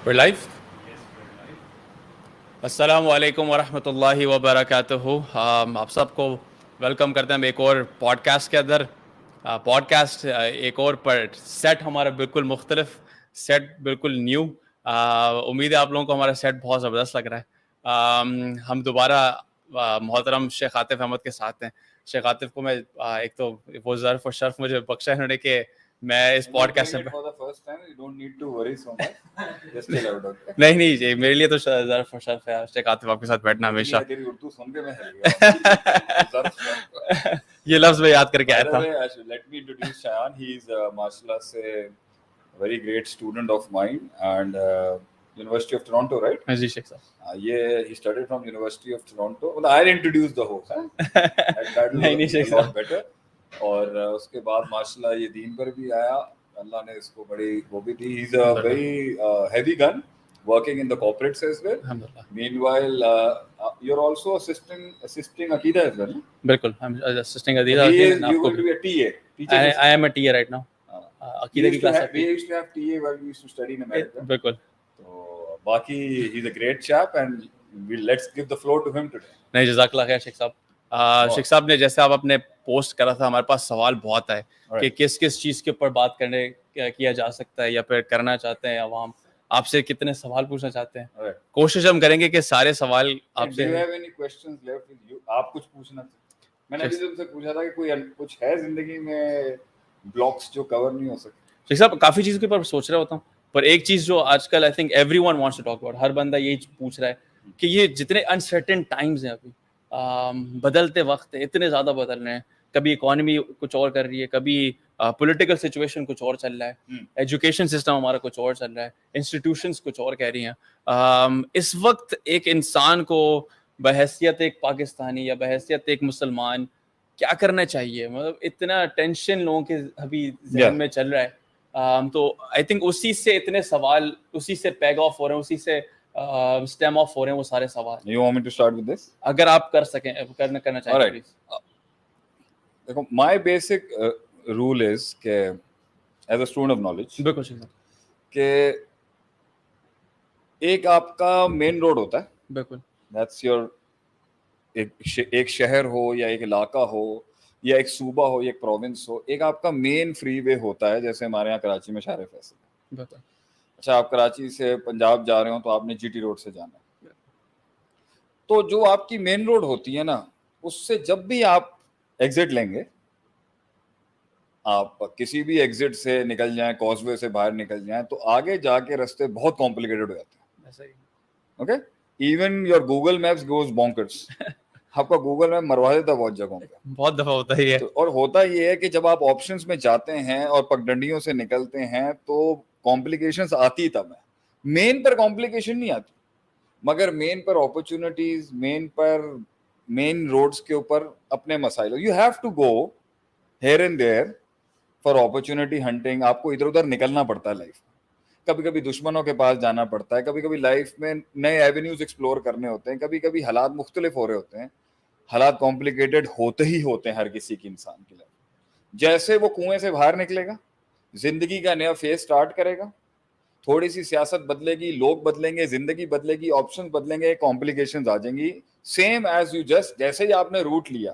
We're live. السلام علیکم ورحمۃ اللہ وبرکاتہ. آپ سب کو ویلکم کرتے ہیں ہم ایک اور پوڈ کاسٹ کے اندر. پوڈ کاسٹ ایک اور پر سیٹ ہمارا بالکل مختلف سیٹ, بالکل نیو. امید ہے آپ لوگوں کو ہمارا سیٹ بہت زبردست لگ رہا ہے. ہم دوبارہ محترم شیخ عاطف احمد کے ساتھ ہیں. شیخ عاطف کو میں ایک تو وہ ظرف و شرف مجھے بخشا انہوں نے کہ میں اس پوڈ کاسٹ سے نہیں جی, میرے لیے تو ظرف و شرف ہے شیخ عاطف آپ کے ساتھ بیٹھنا ہمیشہ. یہ لفظ میں یاد کر کے آیا تھا. very great student of mine and University of Toronto, right? جی شیخ صاحب. Yeah, he studied from University of Toronto. Well, I'll introduce the host. That will نہیں be شیخ a lot صاحب. better. اور اس کے بعد ماشاءاللہ یہ دین پر بھی آیا, اللہ نے اس کو بڑی وہ بھی دی. He's a very heavy gun working in the corporates as well. الحمدللہ. Meanwhile, you're also assisting Aqeeda as well. بالکل, I'm assisting Adida. You will be a TA. I am a TA right now. عقیدہ کی class We used to have TA while we used to study in America. بالکل. تو باقی he's a great chap and let's give the floor to him today. نہیں, جزاک اللہ خیر شیخ صاحب. شیخ صاحب نے جیسے آپ اپنے پوسٹ کرا تھا, ہمارے پاس سوال بہت آئے کہ کس کس چیز کے اوپر بات کرنے کیا جا سکتا ہے یا پھر کرنا چاہتے ہیں عوام. آپ سے کتنے سوال پوچھنا چاہتے ہیں, کوشش ہم کریں گے کہ سارے سوال آپ سے. Do you have any questions left with you? آپ کچھ پوچھنا تھا, میں نے ابھی تم سے پوچھا تھا کہ کوئی کچھ ہے زندگی میں بلاکس جو کور نہیں ہو سکتے. شیخ صاحب کافی چیزوں کے اوپر سوچ رہا ہوتا ہوں, پر ایک چیز جو آج کل I think everyone wants to talk about, ہر بندہ یہی پوچھ رہا ہے کہ یہ جتنے انسرٹن ٹائمز ہیں ابھی, بدلتے وقت ہیں, اتنے زیادہ بدل رہے ہیں. کبھی اکانومی کچھ اور کر رہی ہے, کبھی پولیٹیکل سچویشن کچھ اور چل رہا ہے, ایجوکیشن سسٹم ہمارا کچھ اور چل رہا ہے, انسٹیٹیوشنس کچھ اور کہہ رہی ہیں. اس وقت ایک انسان کو بحیثیت ایک پاکستانی یا بحیثیت ایک مسلمان کیا کرنا چاہیے؟ مطلب اتنا ٹینشن لوگوں کے ابھی ذہن میں چل رہا ہے. تو آئی تھنک اسی سے اتنے سوال اسی سے پیگ آف ہو رہے ہیں, اسی سے اسٹیم آف ہو رہے ہیں وہ سارے سوال. You want me to start with this? اگر آپ کر سکیں کرنا چاہیں Alright. پلیز. دیکھو, my basic rule is کہ as a student of knowledge بالکل شیخ صاحب. کہ ایک آپ کا مین روڈ ہوتا ہے, بالکل. that's your ایک شہر ہو یا ایک علاقہ ہو یا ایک صوبہ ہو یا ایک پروونس ہو, ایک آپ کا مین فری وے ہوتا ہے. جیسے ہمارے یہاں کراچی میں شارع فیصل. بالکل. اچھا, آپ کراچی سے پنجاب جا رہے ہو تو آپ نے جی ٹی روڈ سے جانا ہے. تو جو آپ کی مین روڈ ہوتی ہے نا, اس سے جب بھی آپ ایگزٹ لیں گے, آپ کسی بھی ایگزٹ سے نکل جائیں, کاز وے سے باہر نکل جائیں, تو آگے جا کے رستے بہت کمپلیکیٹڈ ہو جاتے ہیں. Okay, even your Google Maps goes bonkers. آپ کا گوگل میپ مروا دیتا ہے بہت جگہوں پہ, بہت دفعہ ہوتا ہی ہے. اور ہوتا یہ ہے کہ جب آپ آپشنس میں جاتے ہیں اور پگڈنڈیوں سے نکلتے ہیں تو کمپلیکیشنز آتی تب ہے. مین پر کمپلیکیشن نہیں آتی, مگر مین پر اپرچونٹیز, مین روڈز کے اوپر اپنے مسائل. You have to go here and there for opportunity hunting. آپ کو ادھر ادھر نکلنا پڑتا ہے لائف میں, کبھی کبھی دشمنوں کے پاس جانا پڑتا ہے, کبھی کبھی لائف میں نئے ایونیوز ایکسپلور کرنے ہوتے ہیں, کبھی کبھی حالات مختلف ہو رہے ہوتے ہیں. حالات کمپلیکیٹڈ ہوتے ہی ہوتے ہیں ہر کسی کی, انسان کی لائف. جیسے وہ کنویں سے باہر نکلے گا, زندگی کا نیا فیز سٹارٹ کرے گا, تھوڑی سی سیاست بدلے گی, لوگ بدلیں گے, زندگی بدلے گی, آپشن بدلیں گے, کمپلیکیشنز آ جائیں گی. سیم ایز یو جسٹ جیسے ہی آپ نے روٹ لیا,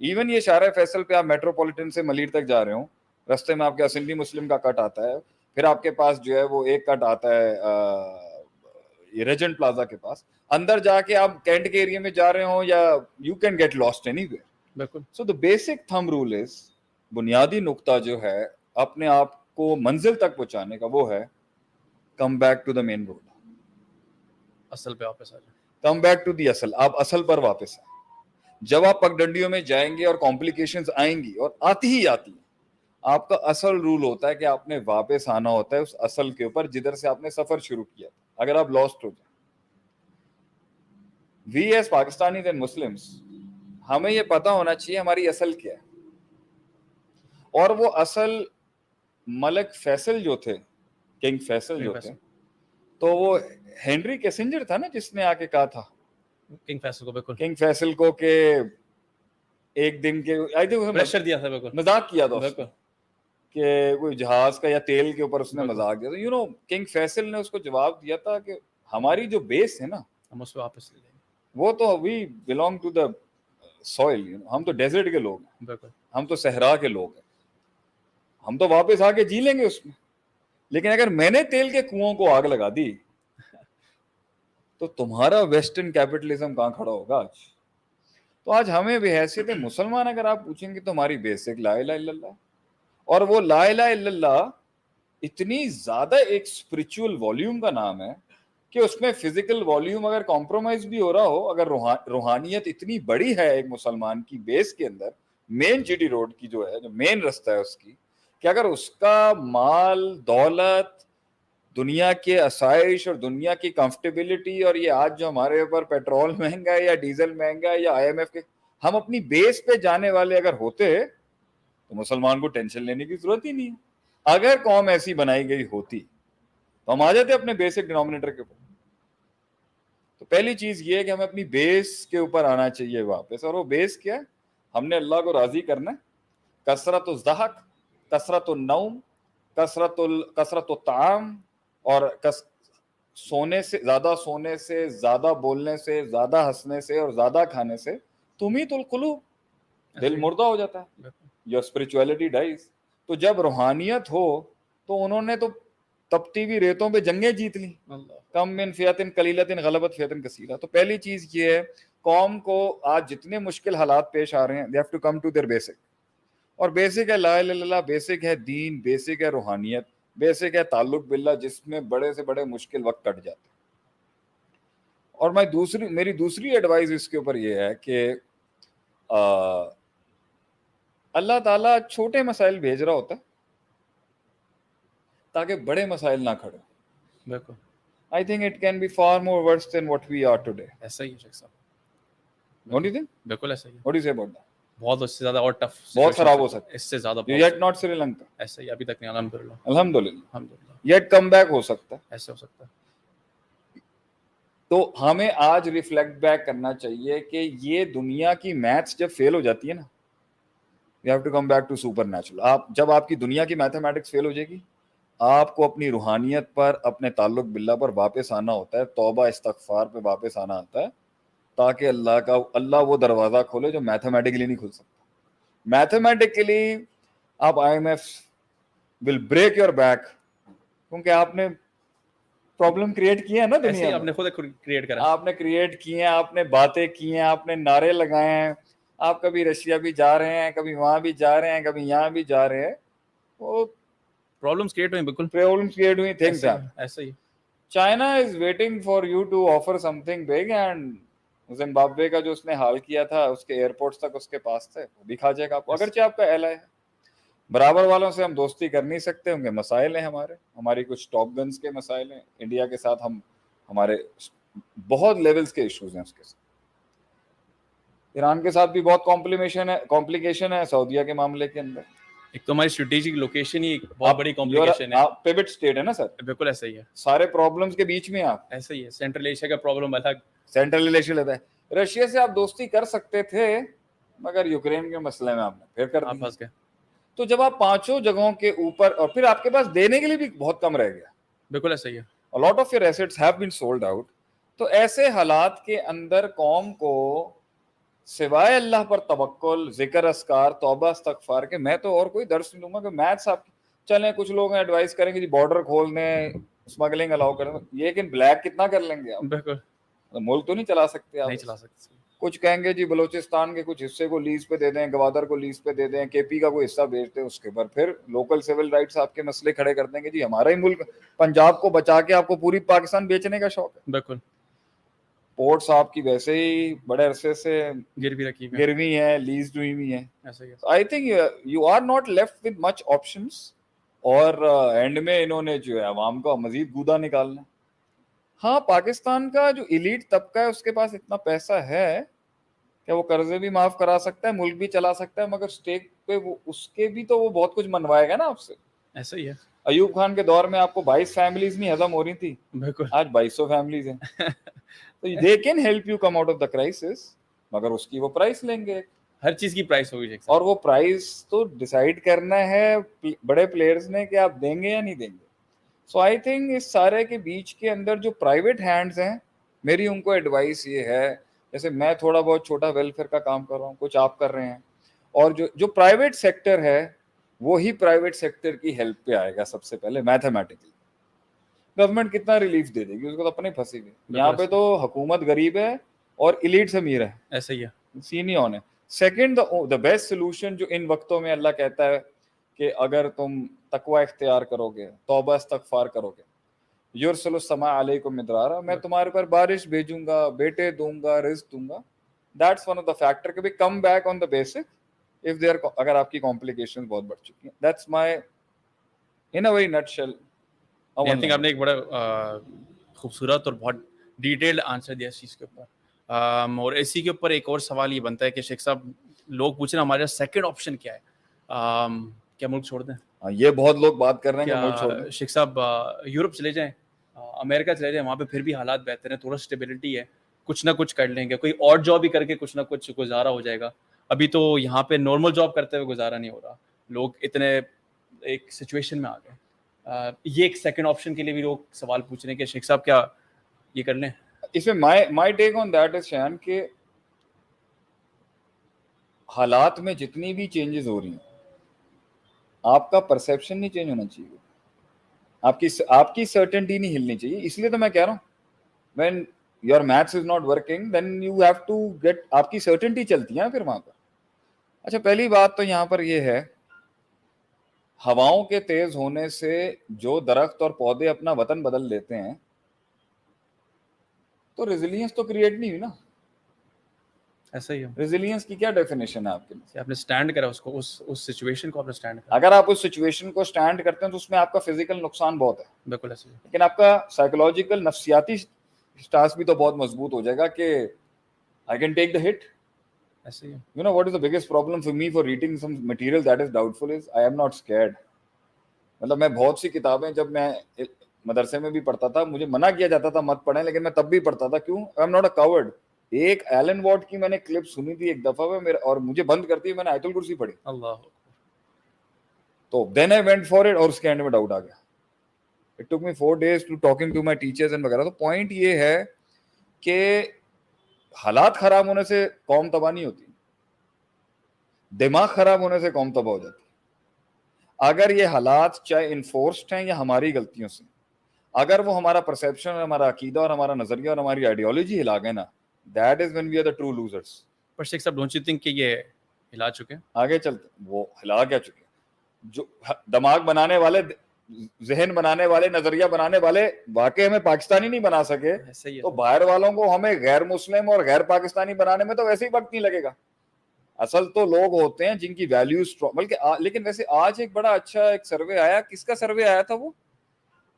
ایون یہ شارع فیصل پہ آپ میٹروپولیٹن سے ملیر تک جا رہے ہوں, رستے میں آپ کے اسمبلی مسلم کا کٹ آتا ہے, پھر آپ کے پاس جو ہے وہ ایک کٹ آتا ہے ریجنٹ پلازا کے پاس. اندر جا کے آپ کینٹ کے ایریا میں جا رہے ہوں, یا you can get lost anywhere. بالکل. So the basic thumb role از, بنیادی نقطہ جو ہے اپنے آپ کو منزل تک پہنچانے کا, وہ ہے come back to the main road. اصل پہ واپس آ جائیں. کم بیک ٹو دی اصل. آپ اصل پر واپس آئیں. جب آپ پگڈنڈیوں میں جائیں گے اور کمپلیکیشنز آئیں گی, اور آتی ہی آتی ہیں, آپ کا اصل رول ہوتا ہے کہ آپ نے واپس آنا ہوتا ہے اس اصل کے اوپر جدھر سے آپ نے سفر شروع کیا تھا. اگر آپ لاسٹ ہو جائیں, we as Pakistanis and Muslims, ہمیں یہ پتا ہونا چاہیے ہماری اصل کیا ہے. اور وہ اصل ملک فیصل جو تھے, کنگ فیصل جو تھے, تو وہ ہنری کیسنجر تھا نا جس نے آ کے کہا تھا کنگ فیصل کو. بالکل. کنگ فیصل کو کہ ایک دن کے پریشر دیا تھا. بالکل. مذاق کیا تھا. بالکل. کہ کوئی جہاز کا یا تیل کے اوپر اس نے مذاق دیا. یو نو کنگ فیصل نے اس کو جواب دیا تھا کہ ہماری جو بیس ہے نا ہم اس کو واپس لے لیں وہ تو we belong to the soil. ہم تو ڈیزرٹ کے لوگ ہیں, بالکل ہم تو صحرا کے لوگ ہیں, ہم تو واپس آ کے جی لیں گے اس میں. لیکن اگر میں نے تیل کے کنووں کو آگ لگا دی تو تمہارا ویسٹرن کیپٹلزم کہاں کھڑا ہوگا آج. تو آج ہمیں بحیثیت مسلمان اگر آپ پوچھیں گے تو ہماری بیسک لا الہ الا اللہ, اور وہ لا الہ الا اللہ اتنی زیادہ ایک اسپرچول والیوم کا نام ہے کہ اس میں فزیکل والیوم اگر کمپرومائز بھی ہو رہا ہو, اگر روحانیت اتنی بڑی ہے ایک مسلمان کی بیس کے اندر, مین جی ڈی روڈ کی جو ہے, جو مین رستہ ہے اس کی, کہ اگر اس کا مال دولت دنیا کے آسائش اور دنیا کی کمفرٹیبلٹی, اور یہ آج جو ہمارے اوپر پیٹرول مہنگا ہے یا ڈیزل مہنگا ہے یا آئی ایم ایف کے, ہم اپنی بیس پہ جانے والے اگر ہوتے تو مسلمان کو ٹینشن لینے کی ضرورت ہی نہیں ہے. اگر قوم ایسی بنائی گئی ہوتی تو ہم آ جاتے اپنے بیسک ڈینومینیٹر کے اوپر. تو پہلی چیز یہ ہے کہ ہمیں اپنی بیس کے اوپر آنا چاہیے واپس, اور وہ بیس کیا ہے؟ ہم نے اللہ کو راضی کرنا ہے. کثرت الضحک, کثرت النوم, کثرت الطعام, اور سونے سے, زیادہ بولنے سے, زیادہ ہنسنے سے اور زیادہ کھانے سے تمیت القلوب, دل مردہ ہو جاتا ہے, یور اسپرچویلٹی ڈائز. تو جب روحانیت ہو تو انہوں نے تو تپتی ہوئی ریتوں پہ جنگیں جیت لی, کم من فیاتن قلیلۃ غلبت فیاتن کثیرہ. تو پہلی چیز یہ ہے, قوم کو آج جتنے مشکل حالات پیش آ رہے ہیں, they have to come to their basic. اور بیسک ہے لا الہ الا اللہ, بیسک ہے دین, بیسک ہے روحانیت, بیسک ہے تعلق باللہ, جس میں بڑے سے بڑے مشکل وقت کٹ جاتے ہیں. اور میری دوسری ایڈوائز اس کے اوپر یہ ہے کہ اللہ تعالیٰ چھوٹے مسائل بھیج رہا ہوتا ہے تاکہ بڑے مسائل نہ کھڑے. بالکل I think it can be far more worse than what we are today. ایسا ہی ہے شیخ صاحب, Don't you think? بالکل ایسا ہی ہے. What do you say about that? بہت اس سے زیادہ اور ٹف, بہت خراب ہو سکتا ہے, اس سے زیادہ yet not Sri Lanka. ایسا ہی ابھی تک نہیں, الحمدللہ الحمدللہ yet come back ہو سکتا ہے, ایسے ہو سکتا ہے. تو ہمیں آج ریفلیکٹ بیک کرنا چاہیے کہ یہ دنیا کی میتھس جب فیل ہو جاتی ہے نا, you have to come back to supernatural. جب آپ کی دنیا کی میتھمیٹکس فیل ہو جائے گی, آپ کو اپنی روحانیت پر, اپنے تعلق باللہ پر واپس آنا ہوتا ہے, توبہ استغفار پہ واپس آنا آتا ہے, تاکہ اللہ وہ دروازہ کھولے جو میتھمیٹکلی نہیں کھل سکتا. میتھمیٹکلی آپ I M F will break your back, کیونکہ آپ نے پرابلم کریٹ کیا ہے نا دنیا میں, آپ نے خود کریٹ کرا, آپ نے کریٹ کیے ہیں, آپ نے باتیں کی ہیں, آپ نے نعرے لگائے ہیں, آپ کبھی رشیا بھی جا رہے ہیں, کبھی وہاں بھی جا رہے ہیں, کبھی یہاں بھی جا رہے ہیں, وہ پرابلمز کریٹ ہوئی, بالکل پرابلمز کریٹ ہوئی. تھنگس ایسا ہی. China is waiting for you to offer something big, and Zimbabwe کا جو اس نے حال کیا تھا, اس کے ایئرپورٹس تک اس کے پاس تھے, وہ بھی کھا جائے گا آپ کو, اگرچہ آپ کا ایلا ہے. برابر والوں سے ہم دوستی کر نہیں سکتے, ان کے مسائل ہیں, ہماری کچھ ٹاپ گنز کے مسائل ہیں. انڈیا کے ساتھ ہمارے بہت لیولز کے ایشوز ہیں, اس کے ساتھ ایران کے ساتھ بھی بہت کمپلیکیشن ہے, سعودیہ کے معاملے کے اندر. ایک تو ہماری اسٹریٹجک لوکیشن ہی ایک بہت بڑی کمپلیکیشن ہے, آپ پیوٹ اسٹیٹ ہے نا سر, بالکل ایسا ہی ہے, سارے پرابلمز کے بیچ میں آپ, ایسا ہی ہے. سینٹرل ایشیا کا پرابلم الگ, سینٹرل ایشیا لیتا ہے. رشیا سے آپ دوستی کر سکتے تھے, مگر یوکرین کے مسئلے میں آپ نے پھر کر پھنس گئے. تو جب آپ پانچوں جگہوں کے اوپر, اور پھر آپ کے پاس دینے کے لیے بھی بہت کم رہ گیا, بالکل ایسا ہی ہے. a lot of your assets have been sold out. تو ایسے حالات کے اندر قوم کو سوائے اللہ پر توکل, ذکر اذکار, توبہ استغفار کے, میں تو اور کوئی درس نہیں لوں گا. کہ میتھس آپ چلیں, کچھ لوگ ایڈوائز کریں گے جی بارڈر کھول دیں, اسمگلنگ الاؤ کریں, یہ لیکن بلیک کتنا کر لیں گے آپ, بالکل ملک تو نہیں چلا سکتے آپ, نہیں چلا سکتے. کچھ کہیں گے جی بلوچستان کے کچھ حصے کو لیز پہ دے دیں, گوادر کو لیز پہ دے دیں, کے پی کا کوئی حصہ بیچ دیں, اس کے بعد پھر لوکل سول رائٹس آپ کے مسئلے کھڑے کر دیں گے جی ہمارا ہی ملک, پنجاب کو بچا کے آپ کو پوری پاکستان بیچنے کا شوق ہے. بالکل پورٹس آپ کی ویسے ہی بڑے عرصے سے گروی ہیں, لیز ہوئی ہیں. ایسا ہی ہے. I think you are not left with much options, اور اینڈ میں انہوں نے جو ہے عوام کا مزید گودا نکالنا. ہاں, پاکستان کا جو ایلیٹ طبقہ ہے اس کے پاس اتنا پیسہ ہے کہ وہ قرضے بھی معاف کرا سکتا ہے, ملک بھی چلا سکتا ہے, مگر اسٹیک پہ وہ اس کے بھی تو وہ بہت کچھ منوائے گا نا آپ سے. ایسا ہی ہے. ایوب خان کے دور میں آپ کو 22 فیملیز نہیں ہضم ہو رہی تھی, بالکل آج 2200 فیملیز ہیں. تو they can help you come out of the crisis, مگر اس کی وہ پرائس لیں گے. ہر چیز کی پرائس ہوگی شیخ صاحب. اور وہ پرائز تو ڈیسائیڈ کرنا ہے بڑے پلیئرز نے کہ آپ دیں گے یا نہیں دیں گے. سو آئی تھنک اس سارے کے بیچ کے اندر جو پرائیویٹ ہینڈز ہیں, میری ان کو ایڈوائس یہ ہے, جیسے میں تھوڑا بہت چھوٹا ویلفیئر کا کام کر رہا ہوں, کچھ آپ کر رہے ہیں, اور جو پرائیویٹ سیکٹر ہے وہی پرائیویٹ سیکٹر کی ہیلپ پہ آئے گا سب سے پہلے میتھمیٹکلی. گورنمنٹ کتنا ریلیف دے دے گی, اس کو تو اپنے پھنسی ہوئی. یہاں پہ تو حکومت غریب ہے اور ایلیٹس امیر ہے, ایسا ہی ہے. سین ہی آن ہے. سیکنڈ, دا بیسٹ سولوشن جو ان وقتوں میں اللہ کہتا ہے کہ اگر تم تقوی اختیار کرو گے, توبہ استغفار کرو گے, یرسل السماء علیکم مدرارا, میں تمہارے پر بارش بھیجوں گا, بیٹے دوں گا, رزق دوں گا. That's one of the factor کہ come back on the basic of their, اگر آپ کی کمپلیکیشن بہت بڑھ چکی ہیں. That's my in a very nutshell. I think آپ نے ایک بڑا خوبصورت اور بہت ڈیٹیلڈ آنسر دیا اس چیز کے اوپر. اور اسی کے اوپر ایک اور سوال یہ بنتا ہے کہ شیخ صاحب لوگ پوچھ رہے ہیں ہمارا سیکنڈ آپشن کیا ہے, کیا ملک چھوڑ دیں؟ یہ بہت لوگ بات کر رہے ہیں کہ ملک چھوڑ کیا دیں. شیخ صاحب یورپ چلے جائیں, امریکہ چلے جائیں, وہاں پہ پھر بھی حالات بہتر ہیں, تھوڑا اسٹیبلٹی ہے, کچھ نہ کچھ کر لیں گے, کوئی اور جاب ہی کر کے کچھ نہ کچھ گزارا ہو جائے گا. ابھی تو یہاں پہ نارمل جاب کرتے ہوئے گزارا نہیں ہو رہا, لوگ اتنے ایک سچویشن میں آ گئے. یہ ایک سیکنڈ آپشن کے لیے بھی لوگ سوال پوچھ رہے ہیں کہ شیخ صاحب کیا یہ کر لیں؟ اس میں مائی ٹیک آن دیٹ از شیان کہ حالات میں جتنی بھی چینجز ہو رہی ہیں آپ کا پرسیپشن نہیں چینج ہونا چاہیے, آپ کی سرٹنٹی نہیں ہلنی چاہیے. اس لیے تو میں کہہ رہا ہوں when your maths is not working then you have to get, آپ کی سرٹنٹی چلتی ہے پھر وہاں پر. اچھا پہلی بات تو یہاں پر یہ ہے, ہواؤں کے تیز ہونے سے جو درخت اور پودے اپنا وطن بدل لیتے ہیں تو ریزیلینس تو کریٹ نہیں ہوئی نا. ایسا ہی ہے. ریزیلینس کی کیا ڈیفینیشن ہے آپ کے لیے؟ آپ نے اسٹینڈ کرا اس کو, اس سچویشن کو آپ نے اسٹینڈ کرا. اگر آپ اس سچویشن کو اسٹینڈ کرتے ہیں تو اس میں آپ کا فزیکل نقصان بہت ہے, بالکل ایسا ہی ہے. لیکن آپ کا سائیکولوجیکل نفسیاتی اسٹاس بھی تو بہت مضبوط ہو جائے گا کہ I can take the hit. ایسا ہی ہے. You know what is the biggest problem for me for reading some material that is doubtful is I am not scared. مطلب میں بہت سی کتابیں جب میں مدرسے میں بھی پڑھتا تھا مجھے منع کیا جاتا تھا مت پڑھیں, لیکن میں تب بھی پڑھتا تھا. کیوں؟ I am not a coward. ایک ایلن واٹ کی میں نے کلپ سنی تھی ایک دفعہ میں اور مجھے بند کرتی میں نے آیت الکرسی پڑھی. اللہ, تو then I went for it اور اس کے اینڈ میں ڈاؤٹ آ گیا. It took me 4 days to talking to my teachers and وغیرہ. تو پوائنٹ یہ ہے کہ حالات خراب ہونے سے قوم تباہ نہیں ہوتی, دماغ خراب ہونے سے قوم تباہ ہو جاتی. اگر یہ حالات چاہے انفورسڈ ہیں یا ہماری غلطیوں سے, اگر وہ ہمارا پرسیپشن, ہمارا عقیدہ اور ہمارا نظریہ اور ہماری آئیڈیالوجی ہلا گئے نا, that is when we are the true losers. پر Sheikh Sahab don't you think کہ یہ ہلا چکے ہیں؟ آگے چلتے وہ ہلا کیا چکے, جو دماغ بنانے والے, ذہن بنانے والے, نظریہ بنانے والے واقعی ہمیں پاکستانی نہیں بنا سکے, تو باہر والوں کو ہمیں غیر مسلم اور غیر پاکستانی بنانے میں تو ویسے ہی وقت نہیں لگے گا. اصل تو لوگ ہوتے ہیں جن کی ویلیوز بلکہ لیکن ویسے آج ایک بڑا اچھا ایک سروے آیا, کس کا سروے آیا تھا وہ,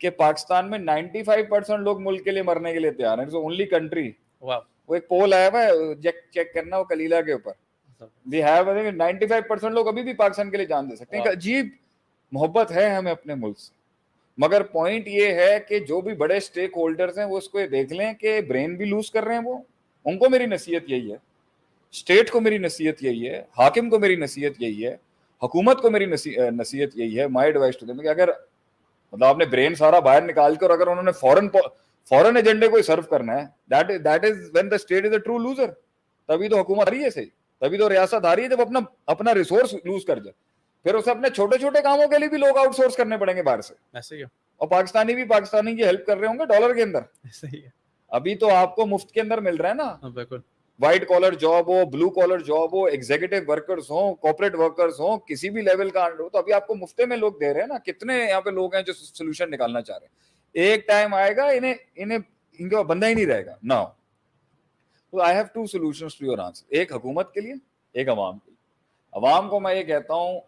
کہ پاکستان میں 95% لوگ ملک کے لیے مرنے کے لیے تیار ہیں. اونلی کنٹری, وہ ایک پول آیا ہوا چیک کرنا, وہ کلیلہ کے اوپر, we have 95% لوگ ابھی بھی پاکستان کے لیے جان دے سکتے ہیں. عجیب محبت ہے ہمیں اپنے ملک سے. مگر پوائنٹ یہ ہے کہ جو بھی بڑے سٹیک ہولڈرز ہیں وہ اس کو یہ دیکھ لیں کہ برین بھی لوز کر رہے ہیں وہ. ان کو میری نصیحت یہی ہے, اسٹیٹ کو میری نصیحت یہی ہے, حاکم کو میری نصیحت یہی ہے, حکومت کو میری نصیحت یہی ہے. مائی ایڈوائس ٹو دیم کہ اگر مطلب آپ نے برین سارا باہر نکال کر اگر انہوں نے فورن ایجنڈے کو سرو کرنا ہے, that is when the state is a true loser. تبھی تو حکومت آ رہی ہے صحیح, تبھی تو ریاست آ رہی ہے جب اپنا ریسورس لوز کر جائے. پھر اسے اپنے چھوٹے چھوٹے کاموں کے لیے بھی لوگ آؤٹ سورس کرنے پڑیں گے باہر سے, ایسے ہی ہے. اور پاکستانی بھی پاکستانی کی ہیلپ کر رہے ہوں گے ڈالر کے اندر. ایسے ہی ہے. ابھی تو آپ کو مفت کے اندر مل رہا ہے نا, بالکل. وائٹ کالر جاب ہو, بلو کالر جاب ہو, ایگزیکٹو ورکرز ہوں, کارپوریٹ ورکرز ہوں, کسی بھی لیول کا ہو, تو ابھی آپ کو مفتے میں لوگ دے رہے ہیں نا. کتنے یہاں پہ لوگ ہیں جو سولوشن نکالنا چاہ رہے ہیں. ایک ٹائم آئے گا انہیں ان کا بندہ ہی نہیں رہے گا. نو I have 2 solutions to your answer, ایک حکومت کے لیے, ایک عوام کے لیے. عوام کو میں یہ کہتا ہوں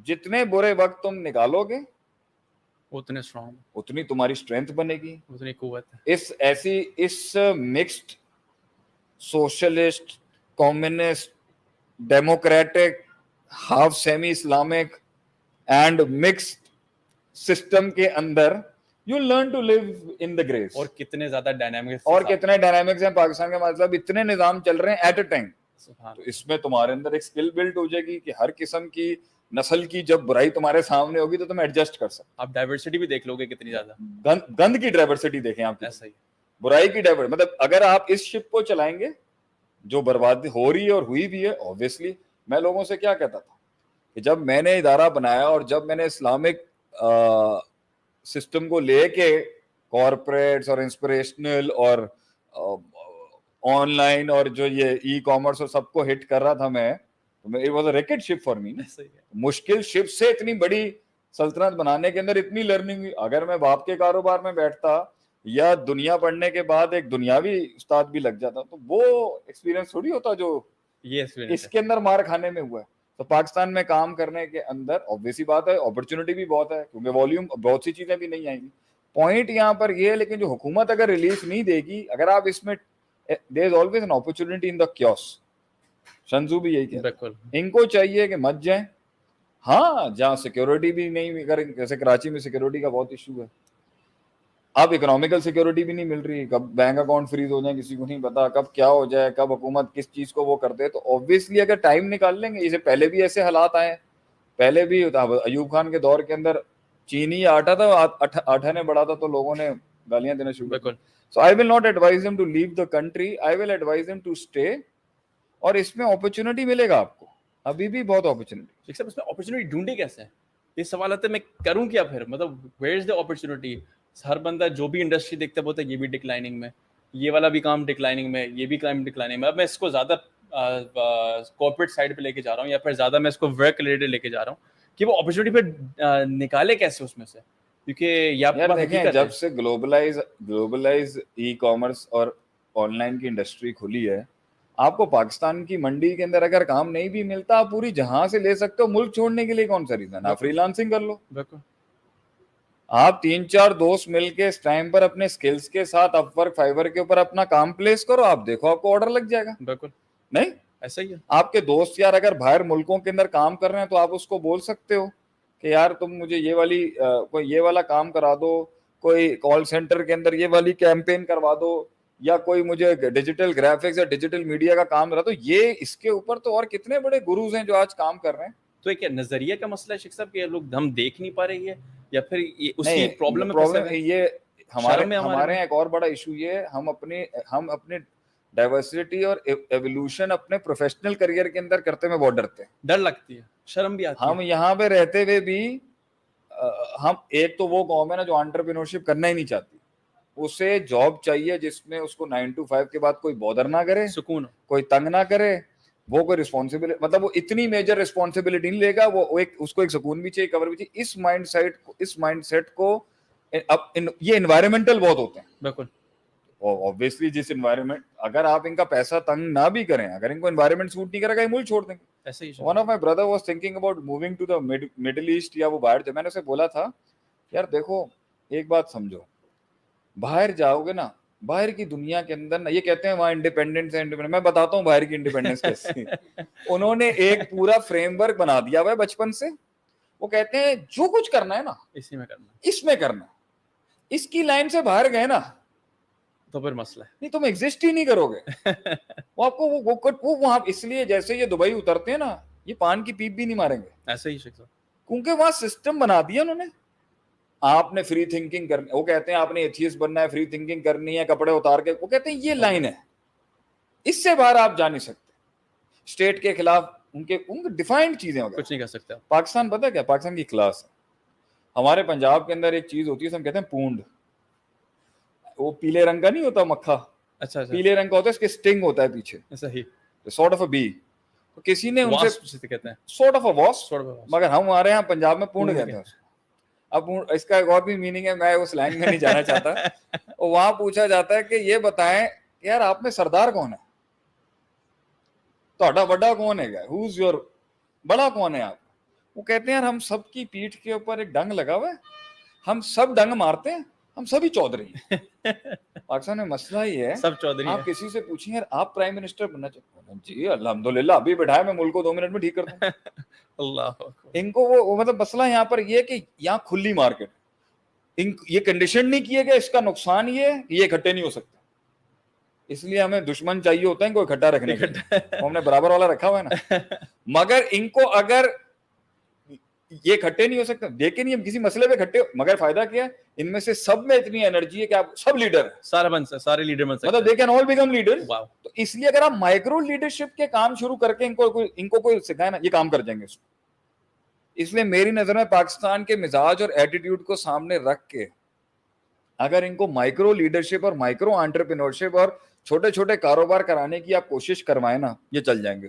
جتنے برے وقت تم نکالو گے اتنے اسٹرانگ, اتنی تمہاری اسٹرینتھ بنے گی, اتنی قوت ہے. اس mixed socialist, communist, democratic, half semi Islamic and mixed system کے اندر you learn to live in the grace. اور کتنے زیادہ ڈائنامکس, اور کتنے ڈائنامکس ہیں پاکستان کے, مطلب اتنے نظام چل رہے ہیں ایٹ اے ٹائم. سبحان تو اس میں تمہارے اندر ایک اسکل بلڈ ہو جائے گی کہ ہر قسم کی نسل کی جب برائی تمہارے سامنے ہوگی تو تم ایڈجسٹ کر سکتے. آپ ڈائیورسٹی بھی دیکھ لو گے کتنی زیادہ. گند کی ڈائیورسٹی دیکھیں آپ کی, ایسا ہی برائی کی ڈائیورسٹی. مطلب اگر آپ اس شپ کو چلائیں گے جو بربادی ہو رہی ہے اور ہوئی بھی ہے, اوبویسلی میں لوگوں سے کیا کہتا تھا کہ جب میں نے ادارہ بنایا اور جب میں نے اسلامک سسٹم کو لے کے کارپوریٹس اور انسپریشنل اور آن لائن اور جو یہ ای کامرس اور سب کو ہٹ کر رہا تھا میں, it was a wrecked ship for me. مشکل شپ سے اتنی بڑی سلطنت بنانے کے اندر اتنی لرننگ ہوئی. اگر میں باپ کے کاروبار میں بیٹھتا یا دنیا پڑھنے کے بعد ایک دنیاوی استاد بھی لگ جاتا تو وہ ایکسپیرینس تھوڑی ہوتا جو اس کے اندر مار کھانے میں ہوا ہے. تو پاکستان میں کام کرنے کے اندر obviously بات ہے اپرچونٹی بھی بہت ہے کیونکہ والیوم بہت سی چیزیں بھی نہیں آئیں گی. پوائنٹ یہاں پر یہ ہے لیکن جو حکومت اگر ریلیف نہیں دے گی, اگر آپ اس میں there is always an opportunity in the chaos. Shenzhou بھی یہی کہتا ہے, ان کو چاہیے کہ مت جائیں. ہاں جہاں سیکیورٹی بھی نہیں, اگر جیسے کراچی میں سیکیورٹی کا بہت ایشو ہے, اب اکنامیکل سیکیورٹی بھی نہیں مل رہی, کب بینک اکاؤنٹ فریز ہو جائیں کسی کو نہیں پتا, کب کیا ہو جائے, کب حکومت کس چیز کو وہ کر دے. تو obviously اگر ٹائم نکال لیں گے, اسے پہلے بھی ایسے حالات آئے, پہلے بھی ایوب خان کے دور کے اندر چینی آٹا تھا, آٹا نے بڑھا تھا تو لوگوں نے گالیاں دینا شروع کر. So I will not advise them to leave the country, I will advise them to stay. اور اس میں اپرچونٹی ملے گا آپ کو, ابھی بھی بہت اپرچونٹی. اس میں اپرچونٹی ڈھونڈے کیسے, یہ سوال آتا ہے میں کروں کیا پھر, مطلب ویئر از دا اپرچونٹی. ہر بندہ جو بھی انڈسٹری دیکھتا ہے بولتا ہے یہ بھی ڈکلائننگ میں, یہ والا بھی کام ڈکلائننگ میں, یہ بھی کام ڈکلائننگ میں. اب میں اس کو زیادہ کارپوریٹ سائڈ پہ لے کے جا رہا ہوں یا پھر زیادہ میں اس کو ورک ریلیٹڈ لے کے جا رہا ہوں کہ وہ اپرچونٹی پہ نکالے کیسے اس میں سے, کیونکہ یار دیکھیں جب سے گلوبلائز ای کامرس اور آن لائن کی انڈسٹری کھلی ہے, آپ کو پاکستان کی منڈی کے اندر اگر کام نہیں بھی ملتا آپ پوری جہاں سے لے سکتے ہو. ملک چھوڑنے کے لیے کون سا ریزن, آپ فری لانسنگ کر لو. آپ 3-4 دوست مل کے اس ٹائم پر اپنے سکلز کے ساتھ اپ ورک فائیور کے اوپر اپنا کام پلیس کرو, آپ دیکھو آپ کو آرڈر لگ جائے گا. بالکل نہیں ایسا ہی ہے. آپ کے دوست یار اگر باہر ملکوں کے اندر کام کر رہے ہیں تو آپ اس کو بول سکتے ہو کہ یار تم مجھے یہ والی کوئی یہ والا کام کرا دو, کوئی کال سینٹر کے اندر یہ والی کیمپین کروا دو, یا کوئی مجھے ڈیجیٹل گرافکس یا ڈیجیٹل میڈیا کا کام کرا دو. یہ اس کے اوپر تو اور کتنے بڑے گروز ہیں جو آج کام کر رہے ہیں. تو ایک نظریہ کا مسئلہ ہے شیخ صاحب کہ لوگ ہم دیکھ نہیں پا رہے ہیں یا پھر اسی پرابلم یہ ہمارے ایک اور بڑا ایشو یہ ہے, ہم اپنے ڈائیورسٹی اور ایوولوشن اپنے پروفیشنل کریئر کے اندر کرتے ہوئے بہت ڈرتے ہیں, ڈر لگتی ہے, شرم بھی آتی ہے. ہم یہاں پہ رہتے ہوئے بھی ہم ایک تو وہ قوم ہے نا جو انٹرپرینورشپ کرنا ہی نہیں چاہتی. اسے جاب چاہیے جس میں اس کو 9 to 5 کے بعد کوئی بودر نہ کرے, سکون, کوئی تنگ نہ کرے, وہ کوئی رسپانسبلٹی, مطلب وہ اتنی میجر رسپانسبلٹی نہیں لے گا, وہ اس کو ایک سکون بھی چاہیے, کور بھی چاہیے. اس مائنڈ سیٹ کو یہ انوائرمنٹل بہت ہوتے ہیں. بالکل obviously جس انوائرمنٹ, اگر آپ ان کا پیسہ تنگ نہ بھی کریں, اگر ان کو انوائرمنٹ سوٹ نہیں کرے گا یہ ملک چھوڑ دیں گے. ایسے ہی. One of my brother was thinking about moving to the Middle East یا وہ باہر, جب میں نے اسے بولا تھا یار دیکھو ایک بات سمجھو, باہر جاؤ گے نا, باہر کی دنیا کے اندر نا, یہ کہتے ہیں وہاں انڈیپینڈنس ہے, میں بتاتا ہوں باہر کی انڈیپینڈنس کیسے. انہوں نے ایک پورا فریم ورک بنا دیا ہوا ہے بچپن سے. وہ کہتے ہیں جو کچھ کرنا ہے نا اسی میں کرنا, اس میں کرنا, اس کی لائن سے باہر گئے نا تو پھر مسئلہ ہے, نہیں تم ایگزسٹ ہی نہیں کرو گے. وہ آپ کو وہ وہاں, اس لیے جیسے یہ دبئی اترتے ہیں نا, یہ پان کی پیپ بھی نہیں ماریں گے. ایسا ہی شیخ صاحب, کیونکہ وہاں سسٹم بنا دیا انہوں نے. آپ نے فری تھنکنگ کرنی, وہ کہتے ہیں آپ نے ایتھیسٹ بننا ہے, فری تھنکنگ کرنی ہے, کپڑے اتار کے, وہ کہتے ہیں یہ لائن ہے, اس سے باہر آپ جا نہیں سکتے. اسٹیٹ کے خلاف ان کے ڈیفائنڈ چیزیں وغیرہ کچھ نہیں کر سکتے. پاکستان پتہ کیا, پاکستان کی کلاس ہے. ہمارے پنجاب کے اندر ایک چیز ہوتی ہے, ہم کہتے ہیں پونڈ, وہ پیلے رنگ کا نہیں ہوتا مکھا, اچھا پیلے رنگ کا ہوتا ہے, اس کے سٹنگ ہوتا ہے پیچھے, صحیح, سارٹ آف اے بی. تو کسی نے ان سے کہتے ہیں سارٹ آف اے واسپ, مگر ہم ہمارے یہاں پنجاب میں پونڈ کہتے ہیں. اب اس کا ایک اور بھی میننگ ہے, میں اس لینگ میں نہیں جانا چاہتا. وہاں پوچھا جاتا ہے کہ یہ بتائیں یار آپ میں سردار کون ہے, تہاڈا بڑا کون ہے, ہوز یور بڑا کون ہے آپ. وہ کہتے ہیں یار ہم سب کی پیٹھ کے اوپر ایک ڈنگ لگا ہوا ہے, ہم سب ڈنگ مارتے ہیں, ہم سبھی چودھری ہیں. پاکستان میں مسئلہ یہ ہے, سب چودھری آپ کسی سے پوچھیں یار آپ پرائم منسٹر بننا چاہتے ہیں, جی الحمدللہ ابھی بٹھایا, میں ملک کو 2 منٹ میں ٹھیک کر دوں. اللہ, ان کو وہ مطلب مسئلہ یہاں پر یہ کہ یہاں کھلی مارکیٹ, یہ کنڈیشن نہیں کیے گئے, اس کا نقصان یہ ہے کہ یہ اکٹھے نہیں ہو سکتے. اس لیے ہمیں دشمن چاہیے ہوتا ہے ان کو اکٹھا رکھنے کے لیے, وہ ہم نے برابر والا رکھا ہوا ہے نا. مگر ان کو اگر یہ اکٹھے نہیں ہو سکتے, دیکھیں نہیں ہم کسی مسئلے پہ اکٹھے, مگر فائدہ کیا ہے ان میں سے سب میں اتنی انرجی ہے کہ آپ سب لیڈر ہیں, سارے لیڈر بن سکتے مطلب they can all become leaders. واو تو اس لیے اگر آپ مائکرو لیڈرشپ کے کام شروع کر کے ان کو کوئی سکھائے نا, یہ کام کر جائیں گے. اس لیے میری نظر میں پاکستان کے مزاج اور ایٹیٹیوڈ کو سامنے رکھ کے اگر ان کو مائکرو لیڈرشپ اور مائکرو انٹرپرینورشپ اور چھوٹے چھوٹے کاروبار کرانے کی آپ کوشش کروائیں نا, یہ چل جائیں گے.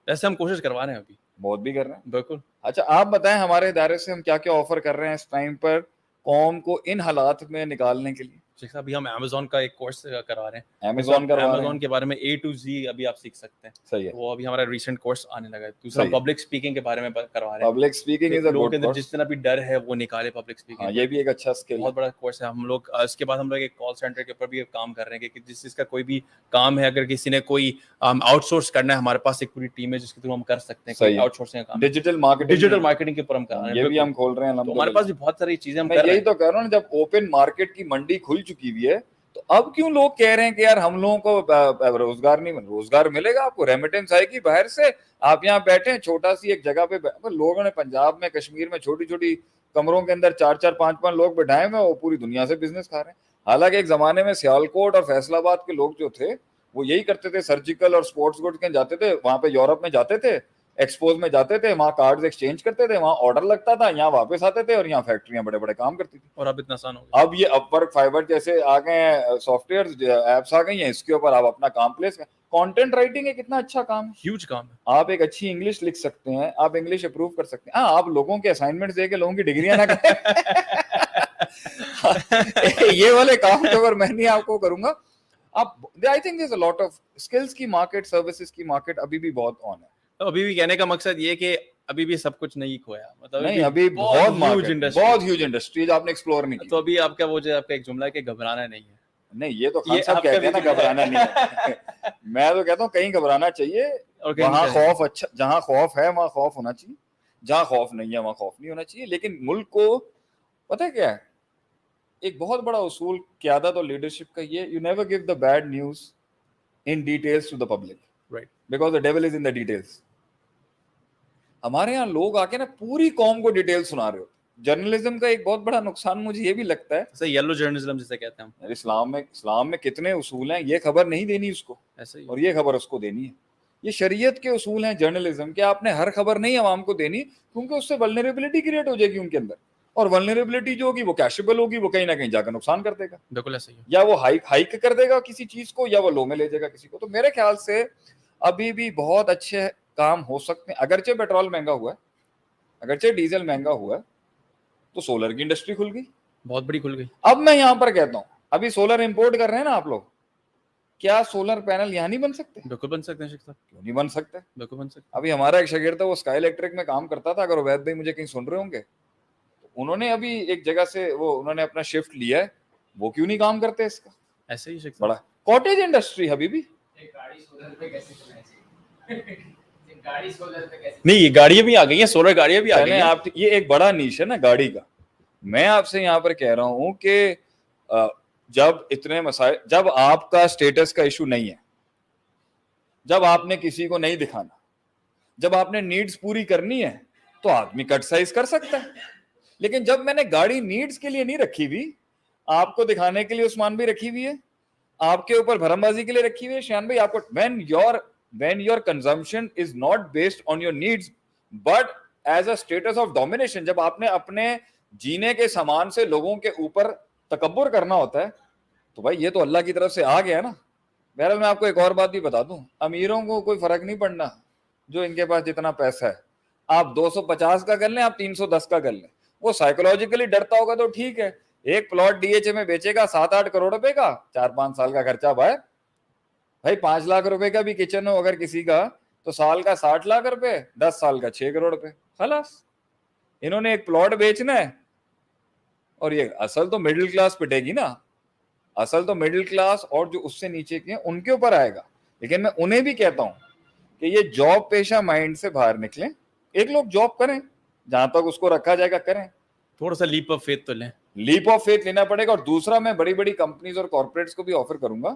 ایسے ہم کوشش کروا رہے ہیں ابھی, بہت بھی کر رہے ہیں. بالکل. اچھا آپ بتائیں ہمارے ادارے سے ہم کیا کیا آفر کر رہے ہیں اس ٹائم پر قوم کو ان حالات میں نکالنے کے لیے. شیخ صاحب ابھی ہم Amazon کا ایک کورس کروا رہے ہیں, Amazon کروا رہے ہیں. Amazon کے بارے میں A to Z ابھی آپ سیکھ سکتے ہیں. صحیح ہے, وہ ابھی ہمارا ریسنٹ کورس آنے لگا ہے. دوسرا صحیح ہے. پبلک اسپیکنگ کے بارے میں کروا رہے ہیں. پبلک اسپیکنگ از اے لوگوں گڈ کے اندر کورس. جتنا بھی ڈر ہے وہ نکالے پبلک ہاں اسپیکنگ. یہ بھی ایک اچھا اسکل ہے, بہت بڑا کورس ہے. ہم لوگ اس کے بعد ہم لوگ ایک کال سینٹر کے اوپر بھی کام کر رہے ہیں کہ جس چیز کا کوئی بھی کام ہے, اگر کسی نے کوئی آؤٹ سورس کرنا ہے, ہمارے پاس ایک پوری ٹیم ہے جس کے تھرو ہم کر سکتے ہیں کوئی آؤٹ سورسنگ کا کام. ڈیجیٹل مارکیٹنگ کے اوپر ہم کر رہے ہیں, یہ بھی ہم کھول رہے ہیں. تو ہمارے پاس بھی بہت ساری چیزیں ہم میں کر رہے یہی ہیں. تو کہہ رہا ہوں, جب اوپن مارکیٹ کی منڈی کھل چکی ہوئی ہے تو اب کیوں لوگ کہہ رہے ہیں کہ یار ہم لوگوں کو روزگار نہیں مل, روزگار ملے گا آپ کو, ریمیٹنس آئے گی باہر سے, آپ یہاں بیٹھے ہیں چھوٹا سی ایک جگہ پہ. لوگوں نے پنجاب میں کشمیر میں چھوٹی چھوٹی کمروں کے اندر 4-4 5-5 لوگ بٹھائے ہوئے, وہ پوری دنیا سے بزنس کھا رہے ہیں. حالانکہ ایک زمانے میں سیالکوٹ اور فیصل آباد کے لوگ جو تھے وہ یہی کرتے تھے, سرجیکل اور اسپورٹس گڈ کے جاتے تھے وہاں پہ, یورپ میں جاتے تھے, ایکسپوز میں جاتے تھے, وہاں کارڈز ایکسچینج کرتے تھے, وہاں آرڈر لگتا تھا, یہاں واپس آتے تھے اور یہاں فیکٹریاں بڑے بڑے کام کرتی تھی. اور اب اتنا آسان ہو گیا. اب یہ اپ ورک فائبر جیسے آ گئے ہیں, سافٹ ویئر ایپس آ گئی ہیں, اس کے اوپر آپ اپنا کام پلیس کریں. کانٹینٹ رائٹنگ ایک اتنا اچھا کام ہے, ہیوج کام ہے. آپ ایک اچھی انگلش لکھ سکتے ہیں, آپ انگلش اپروو کر سکتے ہیں. ہاں آپ لوگوں کے اسائنمنٹ دے کے لوگوں کی ڈگریاں نہ کریں, یہ والے کام تو اگر میں نہیں آپ کو کروں گا. آپ I think there is a lot of skills کی مارکیٹ, سروسز کی مارکیٹ ابھی بھی بہت آن ہے. تو ابھی بھی کہنے کا مقصد یہ کہ ابھی بھی سب کچھ نہیں کھویا, مطلب نہیں ابھی بہت ہیوج انڈسٹری جو آپ نے ایکسپلور نہیں کی. تو ابھی آپ کا وہ جو آپ کا ایک جملہ ہے کہ گھبرانا نہیں ہے. نہیں یہ تو خان صاحب کہتے ہیں نا گھبرانا نہیں ہے. میں تو کہتا ہوں کہیں گھبرانا چاہیے, وہاں خوف اچھا, جہاں خوف ہے وہاں خوف ہونا چاہیے, جہاں خوف نہیں ہے وہاں خوف نہیں ہونا چاہیے. لیکن ملک کو پتہ ہے کیا ہے, ایک بہت بڑا اصول قیادت اور لیڈرشپ کا یہ, you never give the bad news in details to the public, right, because the devil is in the details. ہمارے یہاں لوگ آ کے نا پوری قوم کو ڈیٹیل سنا رہے ہوتے. جرنلزم کا ایک بہت بڑا نقصان مجھے یہ بھی لگتا ہے, یلو جرنلزم جسے کہتے ہیں ہم, اسلام میں کتنے اصول ہیں, یہ خبر نہیں دینی اس کو ایسے ہی, اور یہ خبر اس کو دینی ہے. یہ شریعت کے اصول ہیں جرنلزم کے, آپ نے ہر خبر نہیں عوام کو دینی, کیونکہ اس سے ولنریبلٹی کریٹ ہو جائے گی ان کے اندر, اور ولنریبلٹی جو ہوگی وہ کیشیبل ہوگی, وہ کہیں نہ کہیں جا کر نقصان کر دے گا. بالکل ایسے ہی, یا وہ ہائک کر دے گا کسی چیز کو, یا وہ لو میں لے جائے گا کسی کو. تو میرے خیال سے ابھی بھی بہت اچھے کام ہو سکتے ہیں. اگرچہ پیٹرول مہنگا ہوا ہے, اگرچہ ڈیزل مہنگا ہوا ہے, تو سولر کی انڈسٹری کھل گئی, بہت بڑی کھل گئی. اب میں یہاں پر کہتا ہوں, ابھی سولر امپورٹ کر رہے ہیں نا آپ لوگ, کیا سولر پینل یہاں نہیں بن سکتے؟ بالکل بن سکتے ہیں شیخ صاحب, کیوں نہیں بن سکتے؟ بالکل بن سکتے. ابھی ہمارا ایک شاگرد تھا, وہ اسکائی الیکٹرک میں کام کرتا تھا, اگر عبید بھائی مجھے کہیں سن رہے ہوں گے, انہوں نے ابھی ایک جگہ سے انہوں نے اپنا شفٹ لیا ہے, وہ کیوں نہیں کام کرتے اس کا؟ ایسے ہی شیخ صاحب, بڑا کاٹیج انڈسٹری ابھی بھی. نہیں یہ گاڑیاں بھی آ گئی ہیں, سولر گاڑیاں بھی آ گئی ہیں. آپ یہ ایک بڑا نیش ہے نا گاڑی کا. میں آپ سے یہاں پر کہہ رہا ہوں کہ جب اتنے مسائل, جب آپ کا اسٹیٹس کا ایشو نہیں ہے, جب آپ نے کسی کو نہیں دکھانا, جب آپ نے نیڈز پوری کرنی ہے, تو آدمی کٹ سائز کر سکتا ہے. لیکن جب میں نے گاڑی نیڈز کے لیے نہیں رکھی ہوئی, آپ کو دکھانے کے لیے عثمان بھی رکھی ہوئی ہے, آپ کے اوپر بھرم بازی کے لیے رکھی ہوئی ہے شیان بھائی, آپ کو when your consumption is not based on your needs but as a status of domination, جب آپ نے اپنے جینے کے سامان سے لوگوں کے اوپر تکبر کرنا ہوتا ہے, تو بھائی یہ تو اللہ کی طرف سے آ گیا نا. بہرحال میں آپ کو ایک اور بات بھی بتا دوں, امیروں کو کوئی فرق نہیں پڑنا, جو ان کے پاس جتنا پیسہ ہے, آپ 250 کا کر لیں, آپ 310 کا کر لیں, وہ سائیکولوجیکلی ڈرتا ہوگا تو ٹھیک ہے. ایک پلاٹ ڈی ایچ اے میں بیچے گا 7-8 کروڑ روپے کا, 4-5 سال کا خرچہ بھائی 5 لاکھ روپے کا بھی کچن ہو اگر کسی کا, تو سال کا 60 لاکھ روپے, 10 سال کا 6 کروڑ روپے, خلاص. انہوں نے ایک پلاٹ بیچنا ہے, اور یہ اصل تو مڈل کلاس پٹے گی نا, اصل تو مڈل کلاس اور جو اس سے نیچے کے ہیں ان کے اوپر آئے گا. لیکن میں انہیں بھی کہتا ہوں کہ یہ جاب پیشہ مائنڈ سے باہر نکلیں. ایک لوگ جاب کریں, جہاں تک اس کو رکھا جائے گا کریں, تھوڑا سا لیپ آف فیتھ تو لیں, لیپ آف فیتھ لینا پڑے گا. اور دوسرا میں بڑی بڑی کمپنیز اور کارپوریٹس کو بھی آفر کروں گا,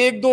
1-2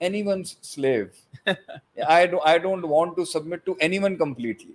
anyone's slave, I don't want to submit to anyone completely,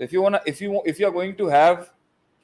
if you are going to have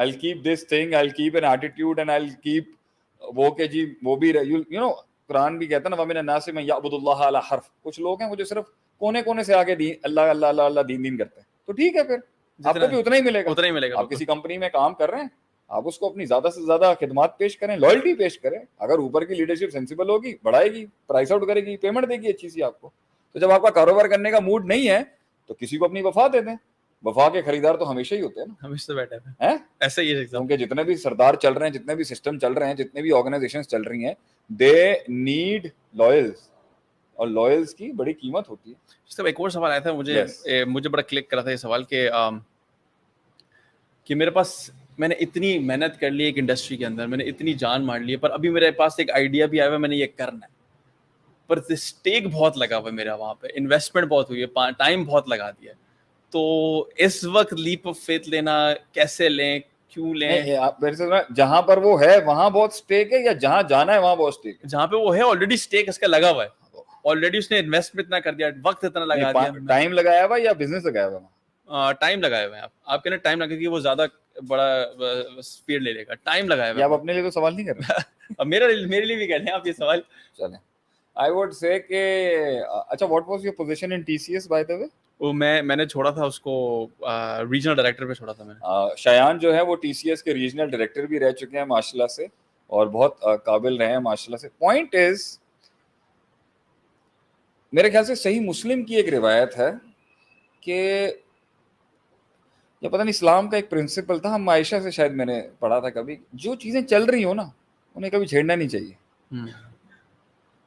I'll keep this thing, I'll keep an attitude and I'll keep وہ کہ جی وہ بھی you know قرآن بھی کہتا ہے نا وَمِنَ النَّاسِ مَن يَعْبُدُ اللَّهَ عَلَى حَرْفٍ, کچھ لوگ ہیں وہ جو صرف کونے کونے سے آگے اللہ اللہ اللہ اللہ دین کرتے ہیں, تو ٹھیک ہے پھر آپ کو بھی اتنا ہی ملے گا. اتنا ہی ملے گا. آپ کسی کمپنی میں کام کر رہے ہیں, آپ اس کو اپنی زیادہ سے زیادہ خدمات پیش کریں, لائلٹی پیش کریں. اگر اوپر کی لیڈرشپ سینسیبل ہوگی, بڑھائے گی, پرائس آؤٹ کرے گی, پیمنٹ دے گی اچھی سی آپ کو. تو جب آپ کا کاروبار کرنے کا موڈ نہیں ہے تو کسی کو اپنی وفا دے دیں. وفا کے خریدار تو ہمیشہ ہی ہوتے ہیں نا, ہمیشہ بیٹھے ہیں ایسے ہی. کیونکہ جتنے بھی سردار چل رہے ہیں, جتنے بھی سسٹم چل رہے ہیں, جتنے بھی آرگنائزیشن چل رہی ہیں, دے نیڈ لوئلز, اور لوئلز کی بڑی قیمت ہوتی ہے. صرف ایک اور سوال آیا تھا مجھے بڑا کلک کرا تھا یہ سوال کہ میرے پاس میں نے اتنی محنت کر لی ایک انڈسٹری کے اندر, میں نے اتنی جان مار لی ہے, پر ابھی میرے پاس ایک آئیڈیا بھی آیا ہے, میں نے یہ کرنا ہے, پر اسٹیک بہت لگا ہوا ہے میرا وہاں پہ, انویسٹمنٹ بہت ہوئی ہے, ٹائم بہت لگا دیا ہے. تو اس وقت لیپ آف فیتھ لینا کیسے لیں, کیوں لیں؟ جہاں پر وہ ہے وہاں بہت اسٹیک ہے, یا جہاں جانا ہے وہاں بہت اسٹیک ہے؟ جہاں پہ وہ ہے آلریڈی اسٹیک اس کا لگا ہوا ہے, آلریڈی اس نے انویسٹمنٹ اتنا کر دیا, وقت اتنا لگا دیا, ٹائم لگایا ہوا یا بزنس لگایا ہوا؟ ٹائم لگائے ہوئے ہیں آپ کہنے ٹائم لگے گا, وہ زیادہ بڑا اسپیڈ لے لے گا. ٹائم لگایا ہوا ہے. آپ اپنے لیے تو سوال نہیں کر رہے؟ اب میرے لیے بھی کہتے ہیں آپ یہ سوال. چلیں, I would say کہ اچھا, what was your position in TCS by the way? وہ میں نے چھوڑا تھا اس کو, ریجنل ڈائریکٹر پہ چھوڑا تھا میں نے. شایان جو ہے وہ TCS کے ریجنل ڈائریکٹر بھی رہ چکے ہیں ماشاء اللہ سے, اور بہت قابل رہے ہیں ماشاء اللہ سے. پوائنٹ از, میرے خیال سے صحیح مسلم کی ایک روایت ہے کہ یا پتہ نہیں اسلام کا ایک پرنسپل تھا, ہم عائشہ سے شاید میں نے پڑھا تھا کبھی, جو چیزیں چل رہی ہوں نا انہیں کبھی چھیڑنا نہیں چاہیے.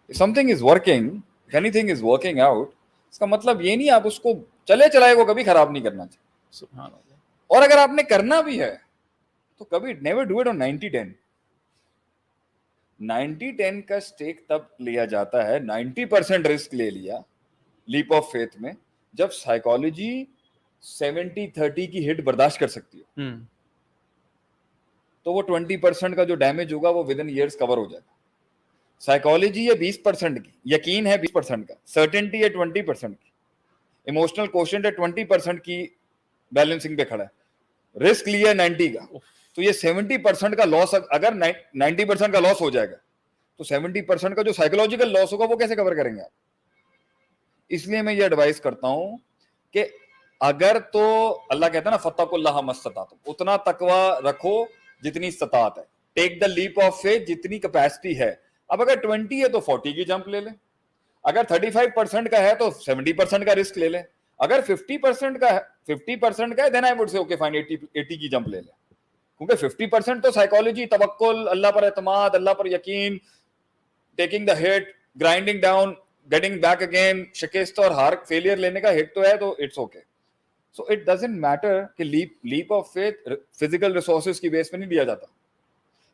Something is working, anything is working out, اس کا مطلب یہ نہیں آپ اس کو چلے چلائے کو کبھی خراب نہیں کرنا چاہیے. سبحان اللہ. اور اگر آپ نے کرنا بھی ہے تو کبھی نیور ڈو اٹ آن 90-10. 90-10 کا اسٹیک تب لیا جاتا ہے, 90% رسک لے لیا لیپ آف فیتھ میں, جب سائیکالوجی 70-30 کی ہٹ برداشت کر سکتی ہو. تو وہ 20% کا جو ڈیمیج ہوگا وہ ود ان ایئرس کور ہو جائے گا. سائیکالوجی ہے 20% کی, یقین ہے 20% کا, سرٹنٹی ہے 20% کی, ایموشنل کوشنٹ ہے 20% کی, بیلنسنگ پہ کھڑا ہے, رسک لیا ہے 90 کا, تو یہ 70% کا لاس, اگر 90% کا لاس ہو جائے گا تو 70% کا جو سائیکولوجیکل لاس ہوگا وہ کیسے کور کریں گے آپ؟ اس لیے میں یہ ایڈوائز کرتا ہوں کہ اگر تو اللہ کہتا ہے نا فاتقوا اللہ ما استطعتم, اتنا تقوی رکھو جتنی استطاعت ہے, ٹیک دا لیپ آف فیتھ جتنی کیپیسٹی ہے. اب اگر 20 ہے تو 40 کی جمپ لے لیں, اگر 35% کا ہے تو 70% کا رسک لے لیں, اگر 50% کا ہے then I would say okay fine 80 کی جمپ لے لیں, کیونکہ 50% تو سائیکالوجی, توکل, اللہ پر اعتماد, اللہ پر یقین, taking the hit, grinding down, getting back again, شکست اور ہار فیلئر لینے کا ہٹ تو ہے, تو it's okay. So it doesn't matter کہ leap of faith physical resources کی بیس پہ نہیں لیا جاتا,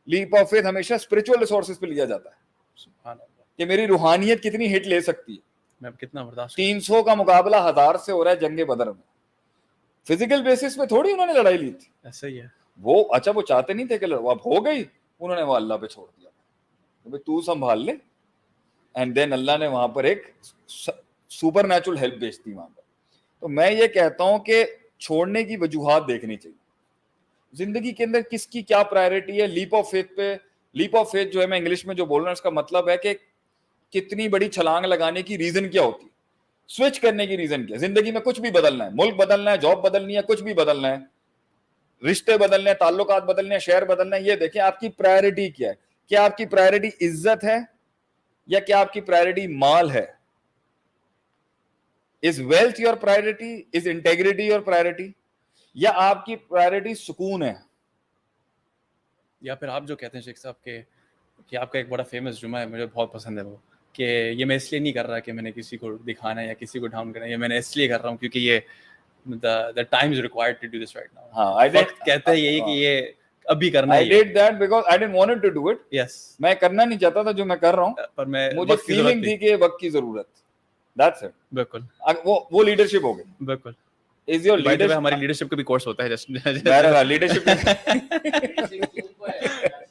لیپ آف فیتھ ہمیشہ اسپرچوئل ریسورسز پہ لیا جاتا ہے. کہ میری روحانیت کتنی ہٹ لے سکتی ہے, میں کتنا برداشت. 300 کا مقابلہ 1000 سے ہو رہا ہے جنگ بدر میں, فزیکل بیسس پہ تھوڑی انہوں نے لڑائی لی تھی. ایسا ہی ہے وہ اچھا وہ چاہتے نہیں تھے کہ اب ہو گئی, انہوں نے وہ اللہ پہ چھوڑ دیا کہ تو سنبھال لے, اینڈ دین اللہ نے وہاں پر ایک سپر نیچرل ہیلپ بھیج دی وہاں پر. تو میں یہ کہتا ہوں کہ چھوڑنے کی وجوہات دیکھنی چاہیے زندگی کے اندر, کس کی کیا پرائرٹی ہے. لیپ آف فیتھ پہ, لیپ آف فیتھ جو ہے میں انگلش میں جو بول رہا ہوں اس کا مطلب ہے کہ کتنی بڑی چھلانگ لگانے کی ریزن کیا ہوتی ہے, سوئچ کرنے کی ریزن کیا. زندگی میں کچھ بھی بدلنا ہے, ملک بدلنا ہے, جاب بدلنی ہے, کچھ بھی بدلنا ہے, رشتے بدلنے ہیں, تعلقات بدلنے ہیں, شہر بدلنا ہے, یہ دیکھیں آپ کی پرائرٹی کیا ہے. کیا آپ کی پرائرٹی عزت ہے یا کیا آپ کی پرائرٹی مال ہے؟ Is wealth your priority? Is integrity your priority? یا آپ کی پرائرٹی سکون ہے؟ یا پھر آپ جو کہتے ہیں شیخ صاحب کہ آپ کا ایک بڑا فیمس جمعہ ہے, مجھے بہت پسند ہے وہ, کہ یہ میں اس لیے نہیں کر رہا کہ میں نے کسی کو دکھانا ہے یا کسی کو ڈاؤن کرنا ہے, یہ میں نے اس لیے کر رہا ہوں کیونکہ یہ the time is required to do this right now. ہاں, وقت کہتا ہے یہی کہ یہ ابھی کرنا ہے. I did that because I didn't want to do it. Yes. میں کرنا نہیں چاہتا تھا جو میں کر رہا ہوں, پر میں مجھے فیلنگ تھی کہ وقت کی ضرورت. That's it. بالکل وہ لیڈرشپ ہو گئی. بالکل. Is your leadership, ہماری لیڈرشپ کا بھی کورس ہوتا ہے لیڈرشپ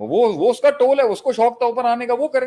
وہ اس کا ٹول ہے, اس کو شوق تھا اوپر آنے کا, وہ کرے.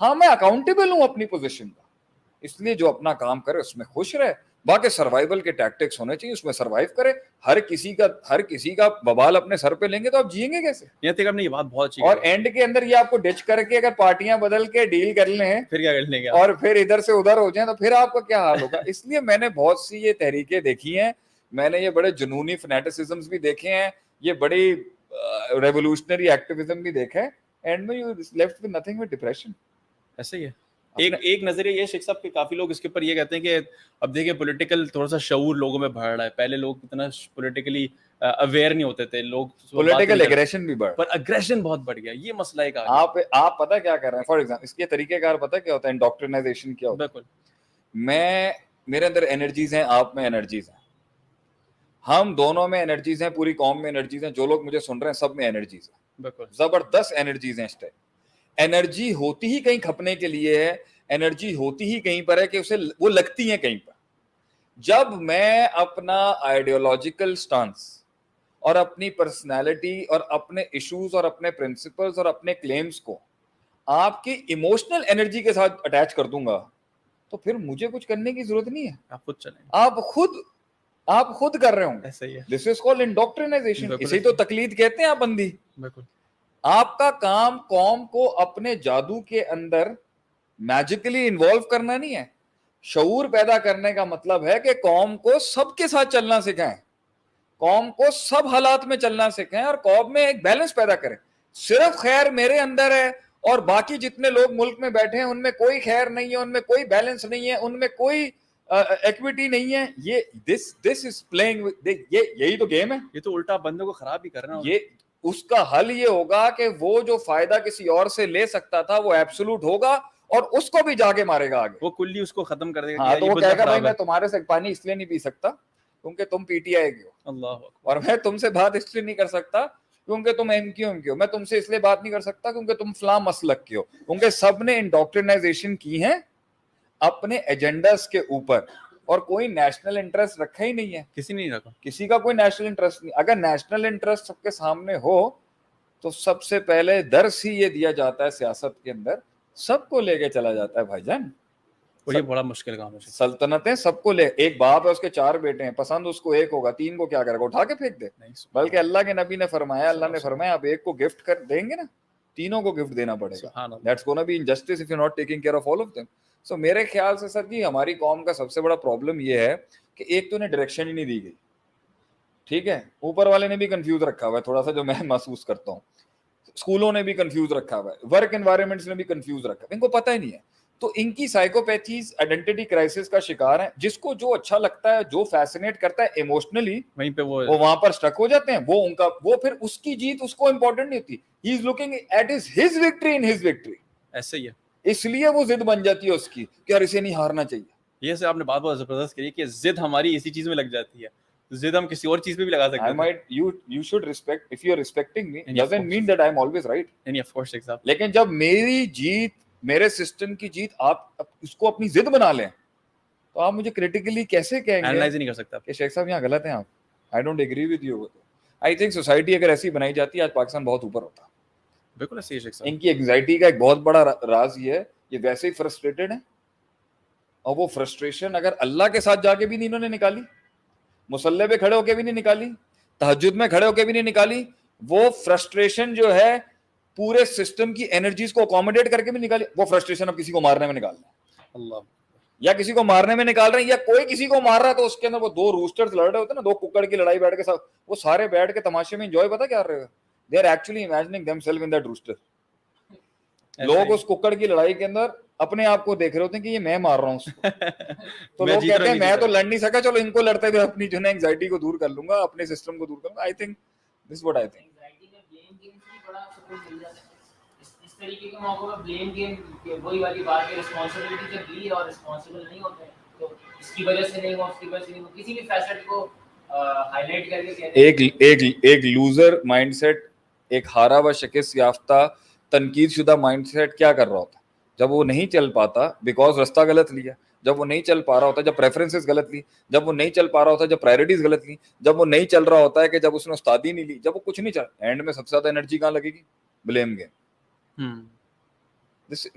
ہاں میں اکاؤنٹیبل ہوں اپنی پوزیشن کا, اس لیے جو اپنا کام کرے اس میں خوش رہے. باقی سروائیول کے ٹیکٹکس ہونے چاہیے, اس میں سروائیو کرے. ہر کسی کا ببال اپنے سر پہ لیں گے تو آپ جیئیں گے کیسے؟ یہ تک آپ نے یہ بات بہت اچھی اور کہی. اینڈ کے اندر یہ آپ کو ڈچ کر کے اگر پارٹیاں بدل کے ڈیل کر لیں پھر کیا کر لیں گے اور پھر ادھر سے ادھر ہو جائیں تو پھر آپ کا کیا حال ہوگا. اس لیے میں نے بہت سی یہ تحریکیں دیکھی ہیں, میں نے یہ بڑے جنونی فنیٹسزمز بھی دیکھے ہیں, یہ بڑی ریولوشنری ایکٹیویزم بھی دیکھا ہے, اینڈ میں you left with nothing with depression. ایسا ہی ہے. ایک نظریہ یہ شیخ صاحب کہ کافی لوگ اس کے اوپر یہ کہتے ہیں کہ اب دیکھیں پولیٹیکل تھوڑا سا شعور لوگوں میں بڑھ رہا ہے. پہلے لوگ اتنا پولیٹیکلی اویئر نہیں ہوتے تھے, لوگ پولیٹیکل ایگریشن بھی بڑھ, پر اگریشن بہت بڑھ گیا. یہ مسئلہ ایک آپ پتہ کیا کر رہے ہیں. فار ایگزامپل اس کے طریقہ کار پتہ کیا ہوتا ہے, انڈوکٹرنائزیشن کیا ہوتا ہے. بالکل میرے اندر انرجیز ہیں, آپ میں انرجیز ہیں, ہم دونوں میں انرجیز ہیں, پوری قوم میں انرجیز ہیں, جو لوگ مجھے سن رہے ہیں سب میں انرجیز ہیں, بالکل زبردست انرجیز ہیں. اس ٹائم انرجی ہوتی ہی کہیں کھپنے کے لیے ہے, انرجی ہوتی ہی کہیں پر ہے کہ اسے وہ لگتی ہیں کہیں پر. جب میں اپنا آئیڈیولوجیکل سٹانس اور اپنی پرسنالٹی اور اپنے ایشوز اور اپنے پرنسپلز اور اپنے کلیمز کو آپ کی ایموشنل انرجی کے ساتھ اٹیچ کر دوں گا تو پھر مجھے کچھ کرنے کی ضرورت نہیں ہے, آپ خود چلیں, آپ خود کر رہے ہوں گے. ایسا ہی ہے. دس از کالڈ انڈوکٹرنائزیشن, اسی تو تقلید کہتے ہیں آپ بندی. بالکل آپ کا کام قوم کو اپنے جادو کے اندر میجیکلی انوالو کرنا نہیں ہے, شعور پیدا کرنے کا مطلب ہے کہ قوم کو سب کے ساتھ چلنا سکھائیں, قوم کو سب حالات میں چلنا سکھائیں اور قوم میں ایک بیلنس پیدا کریں. صرف خیر میرے اندر ہے اور باقی جتنے لوگ ملک میں بیٹھے ہیں ان میں کوئی خیر نہیں ہے, ان میں کوئی بیلنس نہیں ہے, ان میں کوئی ایکویٹی نہیں ہے. یہ دس از پلئنگ, یہی تو گیم ہے. یہ تو الٹا بندوں کو خراب ہی کرنا. یہ اس کا حل یہ ہوگا کہ وہ جو فائدہ کسی اور سے لے سکتا تھا وہ ایبسولوٹ ہوگا اور اس کو بھی جا کے مارے گا آگے, وہ کلی اس کو ختم کر دے گا. ہاں تو وہ کہے گا بھائی میں تمہارے سے پانی اس لیے نہیں پی سکتا کیونکہ تم پی ٹی آئی کے ہو, اللہ, اور میں تم سے بات اس لیے نہیں کر سکتا کیونکہ تم ایم کیو ہو, میں تم سے اس لیے بات نہیں کر سکتا کیونکہ تم فلاں مسلک کے ہو. کیونکہ سب نے انڈوکٹرنائزیشن کی ہے اپنے ایجنڈاز کے اوپر, اور کوئی نیشنل انٹرسٹ رکھا ہی نہیں ہے. کسی نے نہیں رکھا, کسی کا کوئی نیشنل انٹرسٹ نہیں. اگر نیشنل انٹرسٹ سب کے سامنے ہو تو سب سے پہلے درس ہی یہ دیا جاتا ہے سیاست کے اندر, سب کو لے کے چلا جاتا ہے بھائی جان. یہ بڑا مشکل کام ہے. سلطنتیں سب کو لے, ایک باپ ہے اس کے 4 بیٹے ہیں, پسند اس کو ایک ہوگا, 3 کو کیا کرے گا, اٹھا کے پھینک دے. بلکہ اللہ کے نبی نے فرمایا, اللہ نے فرمایا آپ ایک کو گفٹ کر دیں گے نا, 3 کو گفٹ دینا پڑے گا. That's gonna be injustice if you're not taking care of all of them. So میرے خیال سے سر جی ہماری قوم کا سب سے بڑا پرابلم یہ ہے کہ ایک تو انہیں ڈائریکشن ہی نہیں دی گئی. ٹھیک ہے, اوپر والے نے بھی کنفیوز رکھا ہوا ہے تھوڑا سا, جو میں محسوس کرتا ہوں, اسکولوں نے بھی کنفیوز رکھا ہوا ہے, ورک انوائرمنٹس نے بھی کنفیوز رکھا ہے, ان کو پتہ ہی نہیں ہے. تو ان کی سائیکوپیتھیز آئیڈینٹی کرائسس کا شکار ہیں. جس کو جو اچھا لگتا ہے, جو فیسنیٹ کرتا ہے ایموشنلی, وہیں پہ وہ وہاں پر سٹک ہو جاتے ہیں. وہ پھر اس کی جیت اس کو امپورٹنٹ نہیں ہوتی. He is looking at his victory in his victory. ایسے ہی ہے. اس لیے وہ ضد بن جاتی ہے اس کی کہ یار اسے نہیں ہارنا چاہیے. یہ سے آپ نے بات بہت زبردست کری کہ ضد ہماری اسی چیز میں لگ جاتی ہے. ضد ہم کسی اور چیز پہ بھی لگا سکتے ہیں. You should respect, if you're respecting me doesn't mean that I'm always right. نہیں, of course, exactly. لیکن جب میری جیت, میرے سسٹم کی جیت آپ اس کو اپنی ضد بنا لیں تو آپ مجھے کریٹیکلی کیسے کہیں گے اینالائز نہیں کر سکتا کہ شیخ صاحب یہاں غلط ہیں آپ. I don't agree with you. I think society اگر ایسی بنائی جاتی ہے آج پاکستان بہت اوپر ہوتا. بالکل ایسے ہی شیخ صاحب. ان کی انگزائٹی کا ایک بہت بڑا راز یہ ہے, یہ ویسے ہی فرسٹریٹڈ ہیں, اور وہ فرسٹریشن اگر اللہ کے ساتھ جا کے بھی نہیں انہوں نے نکالی, مصلی پہ کھڑے ہو کے بھی نہیں نکالی, تہجد میں کھڑے ہو کے بھی نہیں نکالی, وہ فرسٹریشن جو ہے پورے سسٹم کی انرجیز کو اکوموڈیٹ کر کے بھی نکالی. وہ فرسٹریشن اب کسی کو مارنے میں نکالنا ہے, اللہ, یا کسی کو مارنے میں نکال رہے ہیں, یا کوئی کسی کو مار رہا ہے تو اس کے اندر وہ 2 روسٹرز لڑ رہے ہوتے ہیں نا, 2 ککڑ کی لڑائی بیٹھ کے وہ سارے بیٹھ کے تماشے میں انجوائے پتہ کیا کر رہے ہیں, they are actually imagining them self in that rooster. لوگ اس ککڑ کی لڑائی کے اندر اپنے آپ کو دیکھ رہے ہوتے ہیں کہ یہ میں مار رہا ہوں اس کو. تو لوگ کہتے ہیں میں تو لڑ نہیں سکا, چلو ان کو لڑتے ہوئے اپنی جو ہے انگزائٹی کو دور کر لوں گا, اپنے سسٹم کو دور کروں گا. I think this what I think. اس طریقے کے موقعوں میں بلیم گیم وہی والی بات ہے, رسپانسبلٹی جب لی اور رسپانسبل نہیں ہوتے تو اس کی وجہ سے نہیں ہوا, اس کی وجہ سے نہیں ہوا, کسی بھی فیسٹ کو ہائی لائٹ کر کے کہتے ہیں. ایک لوزر مائنڈ سیٹ, ایک ہارا و شکست یافتہ تنقید شدہ مائنڈ سیٹ کیا کر رہا ہوتا ہے جب وہ نہیں چل پاتا, بیکاز رستہ غلط لیا, جب وہ نہیں چل پا رہا ہوتا, جب پریفرنسز غلط لی, جب وہ نہیں چل پا رہا ہوتا, جب پرائرٹیز غلط لی, جب وہ نہیں چل رہا ہوتا ہے کہ جب اس نے استادی نہیں لی, جب وہ کچھ نہیں چل, اینڈ میں سب سے زیادہ انرجی کہاں لگے گی؟ blame game.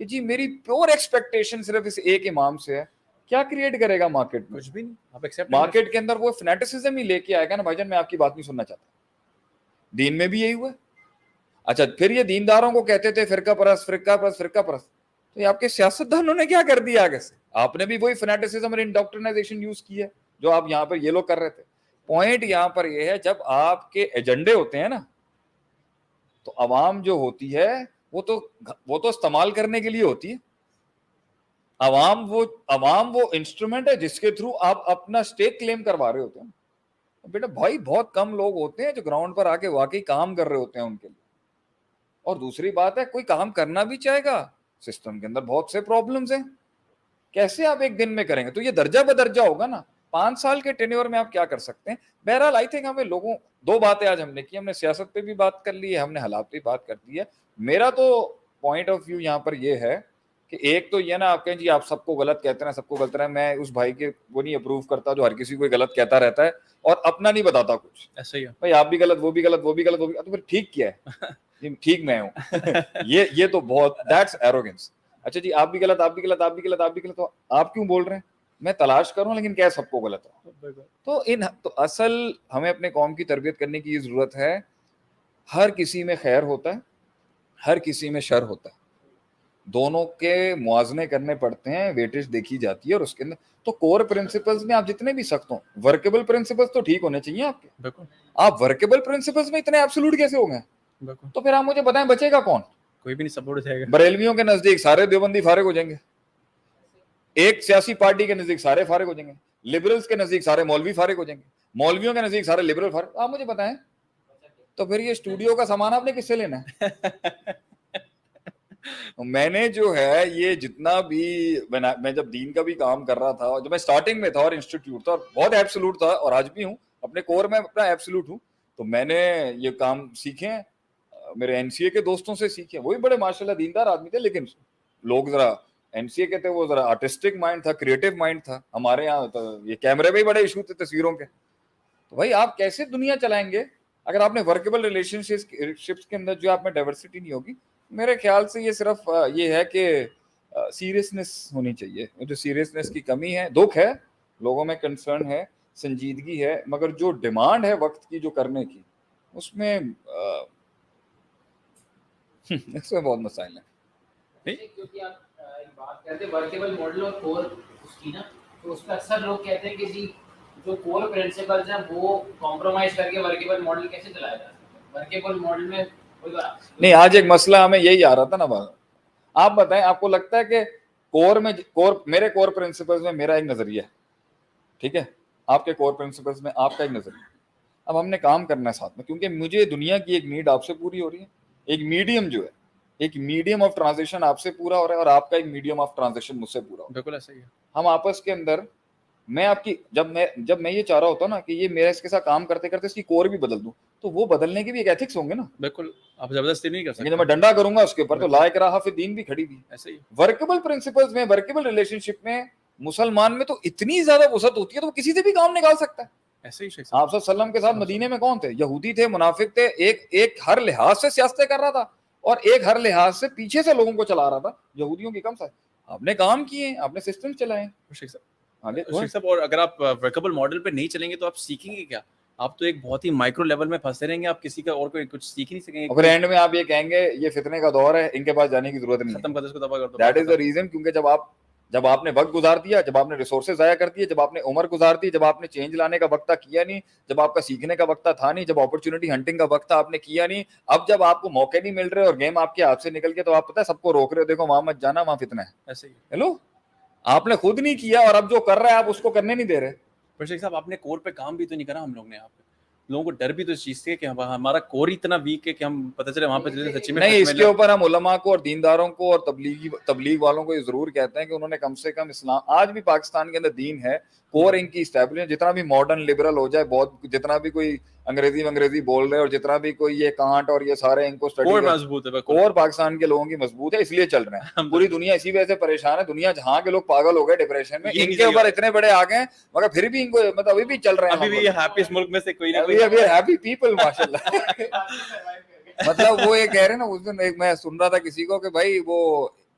کہ جی میری پیور ایکسپیکٹیشن صرف اس ایک امام سے ہے, کیا کریٹ کرے گا مارکیٹ میں؟ کچھ بھی نہیں, آپ ایکسیپٹ مارکیٹ کے اندر وہ فنیٹسزم ہی لے کے آئے گا نا بھائی جان, میں آپ کی بات نہیں سننا چاہتا. دین میں بھی یہی ہوا ہے. اچھا پھر یہ دینداروں کو کہتے تھے فرقہ پرست فرقہ پرست فرقہ پرست, تو یہ آپ کے سیاستدانوں نے کیا کر دیا آگے سے؟ آپ نے بھی وہی فنیٹسزم اور انڈوکٹرنائزیشن یوز کی ہے جو آپ یہاں پر یہ لوگ کر رہے تھے. پوائنٹ یہاں پر یہ ہے, جب آپ کے ایجنڈے ہوتے ہیں نا تو عوام جو ہوتی ہے وہ تو استعمال کرنے کے لیے ہوتی ہے. عوام وہ انسٹرومنٹ ہے جس کے تھرو آپ اپنا اسٹیک کلیم کروا رہے ہوتے ہیں. بیٹا بھائی بہت کم لوگ ہوتے ہیں جو گراؤنڈ پر آ کے واقعی کام کر رہے ہوتے ہیں ان کے لیے. اور دوسری بات ہے, کوئی کام کرنا بھی چاہے گا, سسٹم کے اندر بہت سے پرابلمز ہیں, کیسے آپ ایک دن میں کریں گے؟ تو یہ درجہ بدرجہ ہوگا نا. 5 سال کے ٹینیور میں آپ کیا کر سکتے ہیں؟ بہرحال آئی تھنک ہمیں لوگوں 2 باتیں آج ہم نے کی, ہم نے سیاست پہ بھی بات کر لی ہے, ہم نے حالات پہ بات کر دی ہے. میرا تو پوائنٹ آف ویو یہاں پر یہ ہے کہ ایک تو یہ نا آپ کہیں جی آپ سب کو غلط کہتے ہیں, سب کو غلط رہے, میں اس بھائی کے وہ نہیں اپروو کرتا جو ہر کسی کو غلط کہتا رہتا ہے اور اپنا نہیں بتاتا کچھ. ایسا ہی ہے بھائی آپ بھی غلط, وہ بھی غلط, وہ بھی غلط, وہ بھی, تو پھر ٹھیک کیا ہے؟ ٹھیک میں ہوں. یہ تو بہت دیٹس ایروگنس. اچھا جی آپ بھی غلط, آپ بھی غلط, آپ بھی غلط, آپ بھی غلط, تو آپ کیوں بول رہے ہیں؟ میں تلاش کروں لیکن کیا سب کو غلط ہے؟ تو اصل ہمیں اپنے قوم کی تربیت کرنے کی ضرورت ہے. ہر کسی میں خیر ہوتا ہے, ہر کسی میں شر ہوتا ہے, دونوں کے موازنے کرنے پڑتے ہیں, ویٹیج دیکھی جاتی ہے, اور اس کے اندر تو کور پرنسپلز میں آپ جتنے بھی سخت ہوں, ورکیبل پرنسپلز تو ٹھیک ہونے چاہیے آپ کے. بالکل آپ ورکیبل پرنسپلز میں اتنے ایبسولوٹ کیسے ہو گئے؟ بالکل, تو پھر آپ مجھے بتائیں بچے گا کون؟ کوئی بھی نہیں سپورٹ جائے گا. بریلویوں کے نزدیک سارے دیوبندی فارغ ہو جائیں گے, ایک سیاسی پارٹی کے نزدیک سارے فارغ ہو جائیں گے, لبرلز کے نزدیک سارے مولوی فارغ ہو جائیں گے, مولویوں کے نزدیک سارے لبرل فارغ. آپ مجھے بتائیں تو پھر یہ اسٹوڈیو کا سامان آپ نے کس سے لینا ہے؟ میں نے جو ہے یہ جتنا بھی میں جب دین کا بھی کام کر رہا تھا, جب میں سٹارٹنگ میں تھا اور انسٹیٹیوٹ تھا اور بہت ایبسولوٹ تھا, اور آج بھی ہوں, اپنے کور میں اپنا ایبسولوٹ ہوں, تو میں نے یہ کام سیکھے ہیں میرے این سی اے کے دوستوں سے سیکھے. وہی بڑے ماشاءاللہ دیندار آدمی تھے, لیکن لوگ ذرا این سی اے کے تھے, وہ ذرا آرٹسٹک مائنڈ تھا, کریٹو مائنڈ تھا. ہمارے یہاں تو یہ کیمرے پہ ہی بڑے ایشو تھے تصویروں کے. تو بھائی آپ کیسے دنیا چلائیں گے اگر آپ نے ورکیبل ریلیشن شپس کے اندر جو آپ میں ڈائیورسٹی نہیں ہوگی؟ میرے خیال سے یہ صرف یہ ہے کہ سیریسنس ہونی چاہیے. جو سیریسنس کی کمی ہے, دکھ ہے, لوگوں میں کنسرن ہے, سنجیدگی ہے, مگر جو ڈیمانڈ ہے وقت کی جو کرنے کی, اس میں بہت مسائل ہیں. کیونکہ آپ بات کرتے ورکیبل ماڈل اور کور اس کی نا, تو اس میں اکثر لوگ کہتے ہیں کہ جی جو کور پرنسپلز ہیں وہ کمپرومائز کر کے ورکیبل ماڈل کیسے چلایا جا سکتا ہے؟ ورکیبل ماڈل میں نہیں, آج ایک مسئلہ ہمیں یہی آ رہا تھا نا. آپ بتائیں, آپ کو لگتا ہے کہ میرے کور پرنسپلز میں میرا ایک نظریہ ہے, ٹھیک ہے, آپ کے کور پرنسپلز میں آپ کا ایک نظریہ. اب ہم نے کام کرنا ہے ساتھ میں, کیونکہ مجھے دنیا کی ایک نیڈ آپ سے پوری ہو رہی ہے, ایک میڈیم جو ہے, ایک میڈیم آف ٹرانزیکشن آپ سے پورا ہو رہا ہے, اور آپ کا ایک میڈیم آف ٹرانزیکشن مجھ سے پورا ہو رہا ہے. بالکل ایسا ہی ہے. ہم آپس کے اندر, میں آپ کی جب میں یہ چاہ رہا ہوتا ہوں نا کہ یہ میرا اس کے ساتھ کام کرتے کرتے اس کی کور بھی بدل دوں, تو وہ بدلنے کے بھی ایک ایتھکس ہوں گے نا. بالکل, آپ زبردستی نہیں کر سکتے. جب میں ڈنڈا کروں گا اس کے اوپر تو لا اکراہ فی الدین بھی کھڑی تھی. ایسا ہی ورکیبل پرنسپلز میں, ورکیبل ریلیشن شپ میں, مسلمان میں تو اتنی زیادہ وسعت ہوتی ہے تو وہ کسی سے بھی کام نکال سکتا ہے. ایسے ہی آپ صلی اللہ علیہ وسلم کے ساتھ مدینے میں کون تھے؟ یہودی تھے, منافق تھے, ایک ہر لحاظ سے سیاستیں کر رہا تھا, اور ایک ہر لحاظ سے پیچھے سے لوگوں کو چلا رہا تھا. یہودیوں کی کم سا آپ نے کام کیے, آپ نے سسٹم چلائے. اور اگر آپ ورکیبل ماڈل پہ نہیں چلیں گے تو آپ سیکھیں گے کیا؟ آپ تو ایک بہت ہی مائکرو لیول میں پھنسے رہیں گے, آپ کسی کا اور کوئی کچھ سیکھ نہیں سکیں گے. اور اینڈ میں آپ یہ کہیں گے یہ فتنے کا دور ہے, ان کے پاس جانے کی ضرورت نہیں, ختم کر دو اس کو, تباہ کر دو. That is the reason. کیونکہ جب آپ نے وقت گزار دیا, جب آپ نے ریسورسز ضائع کر دیے, جب آپ نے عمر گزار دی, جب آپ نے چینج لانے کا وقت کیا نہیں, جب آپ کا سیکھنے کا وقت تھا نہیں, جب اپرچونٹی ہنٹنگ کا وقت آپ نے کیا نہیں, اب جب آپ کو موقع نہیں مل رہے اور گیم آپ کے ہاتھ سے نکل گیا, تو آپ پتہ ہے سب کو روک رہے ہو, دیکھو وہاں مت جانا, وہاں فتنہ ہے. ایسے ہی ہیلو, آپ نے خود نہیں کیا, اور اب جو کر رہا ہے آپ اس کو کرنے نہیں دے رہے. پر شیخ صاحب, آپ نے کور پہ کام بھی تو نہیں کرا. ہم لوگ نے یہاں پہ لوگوں کو ڈر بھی تو اس چیز سے کہ ہمارا کور اتنا ویک ہے کہ ہم پتہ چلے وہاں پہ سچی میں نہیں. اس کے اوپر ہم علماء کو اور دینداروں کو اور تبلیغ والوں کو یہ ضرور کہتے ہیں کہ انہوں نے کم سے کم اسلام, آج بھی پاکستان کے اندر دین ہے, کور ان کی اسٹیبلش, جتنا بھی ماڈرن لبرل ہو جائے, بہت جتنا بھی کوئی انگریزی بول رہے, اور جتنا بھی کوئی یہ کانٹ اور یہ سارے ان کو کور مضبوط ہے, کور پاکستان کے لوگوں کی مضبوط ہے, اس لیے چل رہے ہیں. پوری دنیا اسی وجہ سے پریشان ہے. دنیا جہاں کے لوگ پاگل ہو گئے ڈپریشن میں, ان کے اوپر اتنے بڑے آ گئے ہیں, مگر پھر بھی ان کو مطلب ابھی بھی چل رہے ہیں. ابھی بھی ہیپیسٹ ملک میں سے کوئی نہیں, ابھی ہیپی پیپل ماشاءاللہ. مطلب وہ یہ کہہ رہے ہیں نا, اس دن میں سن رہا تھا کسی کو کہ بھائی وہ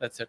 That's it.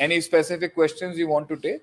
Any specific questions you want to take?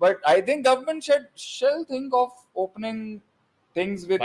but I think government shall think of opening things with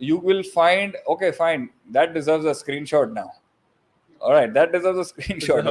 you will find, okay fine, that deserves a screenshot now, all right, that deserves a screenshot।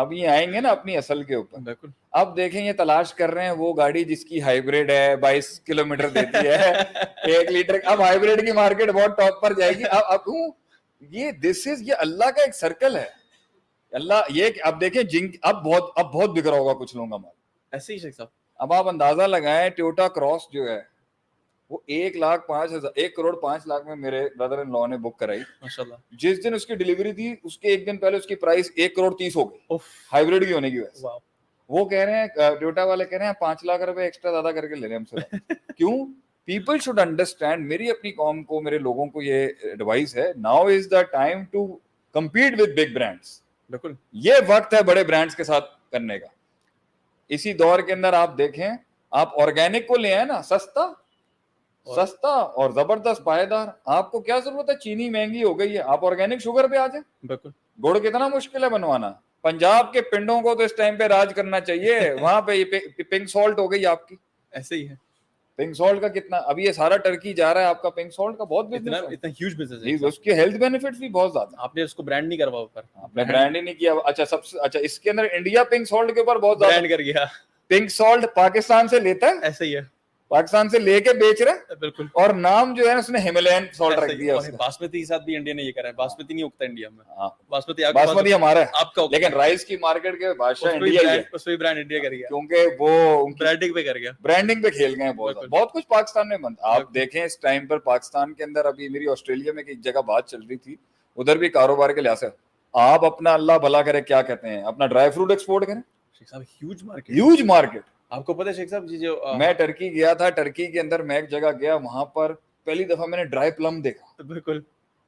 اب یہ آئیں گے نا اپنی اصل کے اوپر. بالکل. اب دیکھیں یہ تلاش کر رہے ہیں وہ گاڑی جس کی ہائیبریڈ ہے 22 کلومیٹر دیتی ہے 1 لیٹر. اب ہائیبریڈ کی مارکیٹ بہت ٹاپ پر جائے گی. اب یہ دس از یہ اللہ کا ایک سرکل ہے. اللہ یہ اب دیکھیں اب بہت بگڑا ہوگا کچھ لوگوں کا مال. ایسے ہی شیخ صاحب. اب آپ اندازہ لگائیں ٹویوٹا کراس جو ہے وہ 1,05,00,000 میں میرے برادر ان لاء نے بک کرائی. ماشاءاللہ. جس دن اس کی ڈلیوری تھی اس کے ایک دن پہلے اس کی پرائس 1,30,00,000 ہو گئی ہائیبریڈ کی ہونے کی وجہ سے. وہ کہہ رہے ہیں ٹویوٹا والے کہہ رہے ہیں 5 لاکھ روپے ایکسٹرا زیادہ کر کے لے رہے ہیں ہم سے. کیوں؟ People should understand. میری اپنی قوم کو میرے لوگوں کو یہ ایڈوائس ہے, now is the time to compete with big brands. بالکل یہ وقت ہے بڑے برانڈس کے ساتھ کرنے کا. اسی دور کے اندر آپ دیکھیں آپ آرگینک کو لے آئے نا, سستا اور زبردست پائیدار. آپ کو کیا ضرورت ہے, چینی مہنگی ہو گئی ہے, آپ آرگینک شوگر پہ آ جائیں. بالکل. گڑ کتنا مشکل ہے بنوانا. پنجاب کے پنڈوں کو تو اس ٹائم پہ راج کرنا چاہیے. وہاں پہ پنک سالٹ ہو گئی آپ کی. ایسے ہی ہے. پنک سالٹ کا کتنا ابھی یہ سارا ٹرکی جا رہا ہے آپ کا پنک سالٹ کا بہت بزنس ہے. اتنا ہیوج بزنس ہے. اس کے ہیلتھ بینیفٹس بھی بہت زیادہ. آپ نے اس کو برانڈ نہیں کروا اوپر, آپ نے برانڈ ہی نہیں کیا. اچھا اس کے اندر انڈیا پنک سالٹ کے اوپر بہت زیادہ برانڈ کر گیا. پنک سالٹ پاکستان سے لیتا ہے, ایسے ہی ہے, پاکستان سے لے کے بیچ رہا ہے. بالکل. اور نام جو ہے اس نے ہمالین سالٹ رکھ دیا. باسمتی کے ساتھ بھی انڈیا نے یہ کرا ہے. باسمتی نہیں اگتا انڈیا میں. باسمتی ہمارا ہے آپ کا, لیکن رائس کی مارکیٹ کے بادشاہ انڈیا ہے. اس پہ برانڈ انڈیا کر گیا کیونکہ وہ برانڈنگ پہ کر گیا. برانڈنگ پہ کھیل گئے بہت کچھ پاکستان میں بند. آپ دیکھیں اس ٹائم پر پاکستان کے اندر ابھی میری آسٹریلیا میں ایک جگہ بات چل رہی تھی, ادھر بھی کاروبار کے لحاظ سے آپ اپنا اللہ بھلا کرے کیا کہتے ہیں اپنا ڈرائی فروٹ ایکسپورٹ کریں. Huge market. آپ کو پتا ہے شیخ صاحب جی جو میں ٹرکی گیا تھا, ٹرکی کے اندر میں ایک جگہ گیا, وہاں پر پہلی دفعہ میں نے ڈرائی پلم دیکھا. بالکل.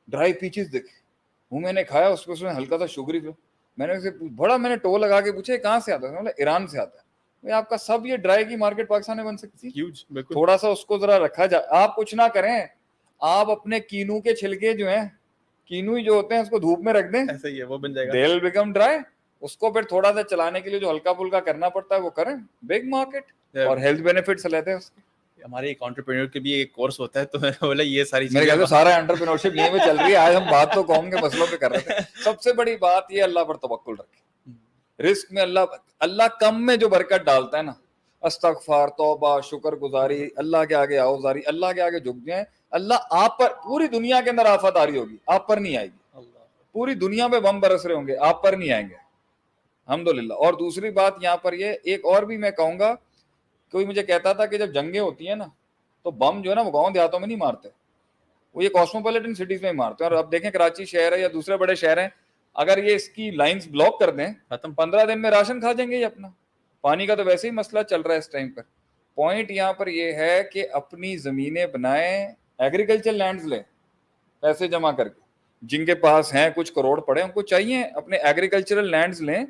ڈرائی پیچز دیکھے, وہ میں نے کھایا, اس میں ہلکا سا شوگری تھا. میں نے اسے بڑا میں نے ٹو لگا کے پوچھا کہاں سے آتا ہے, ایران سے آتا ہے. آپ کا سب یہ ڈرائی کی مارکیٹ پاکستان میں بن سکتی ہے. تھوڑا سا اس کو ذرا رکھا جائے. آپ کچھ نہ کریں, آپ اپنے کینو کے چھلکے جو ہیں, کینو جو ہوتے ہیں اس کو دھوپ میں رکھ دیں, ایسا ہی ہے وہ بن جائے گا. دے ول بیکم ڈرائی. اس کو پھر تھوڑا سا چلانے کے لیے جو ہلکا پھلکا کرنا پڑتا ہے وہ کریں. بگ مارکیٹ اور ہیلتھ بینیفٹس لیتے ہیں اس کے. ہمارے ایک انٹرپرینور کے بھی ایک کورس ہوتا ہے, تو میں بولا یہ ساری چیزیں, میرے خیال سے سارا انٹرپرینورشپ یہیں پہ چل رہی ہے. آج ہم بات تو قوم کے مسئلوں پہ کر رہے تھے. سب سے بڑی بات یہ اللہ پر توکل رکھے. رزق میں اللہ کم میں جو برکت ڈالتا ہے نا, استغفار, توبہ, شکر گزاری, اللہ کے آگے آؤزاری, اللہ کے آگے جھک جائیں. اللہ آپ پر, پوری دنیا کے اندر آفت آ رہی ہوگی, آپ پر نہیں آئے گی. پوری دنیا میں بم برس رہے ہوں گے, آپ پر نہیں آئیں گے الحمدللہ. اور دوسری بات یہاں پر یہ ایک اور بھی میں کہوں گا, کوئی مجھے کہتا تھا کہ جب جنگیں ہوتی ہیں نا تو بم جو ہے نا وہ گاؤں دیہاتوں میں نہیں مارتے, وہ یہ کاسموپولیٹن سٹیز میں مارتے ہیں. اور اب دیکھیں کراچی شہر ہے یا دوسرے بڑے شہر ہیں, اگر یہ اس کی لائنز بلاک کر دیں, ختم, 15 دن میں راشن کھا جائیں گے یہ اپنا. پانی کا تو ویسے ہی مسئلہ چل رہا ہے اس ٹائم پر. پوائنٹ یہاں پر یہ ہے کہ اپنی زمینیں بنائیں, ایگریکلچر لینڈز لیں, پیسے جمع کر کے, جن کے پاس ہیں کچھ کروڑ پڑے ان کو چاہیے اپنے ایگریکلچرل لینڈز لیں,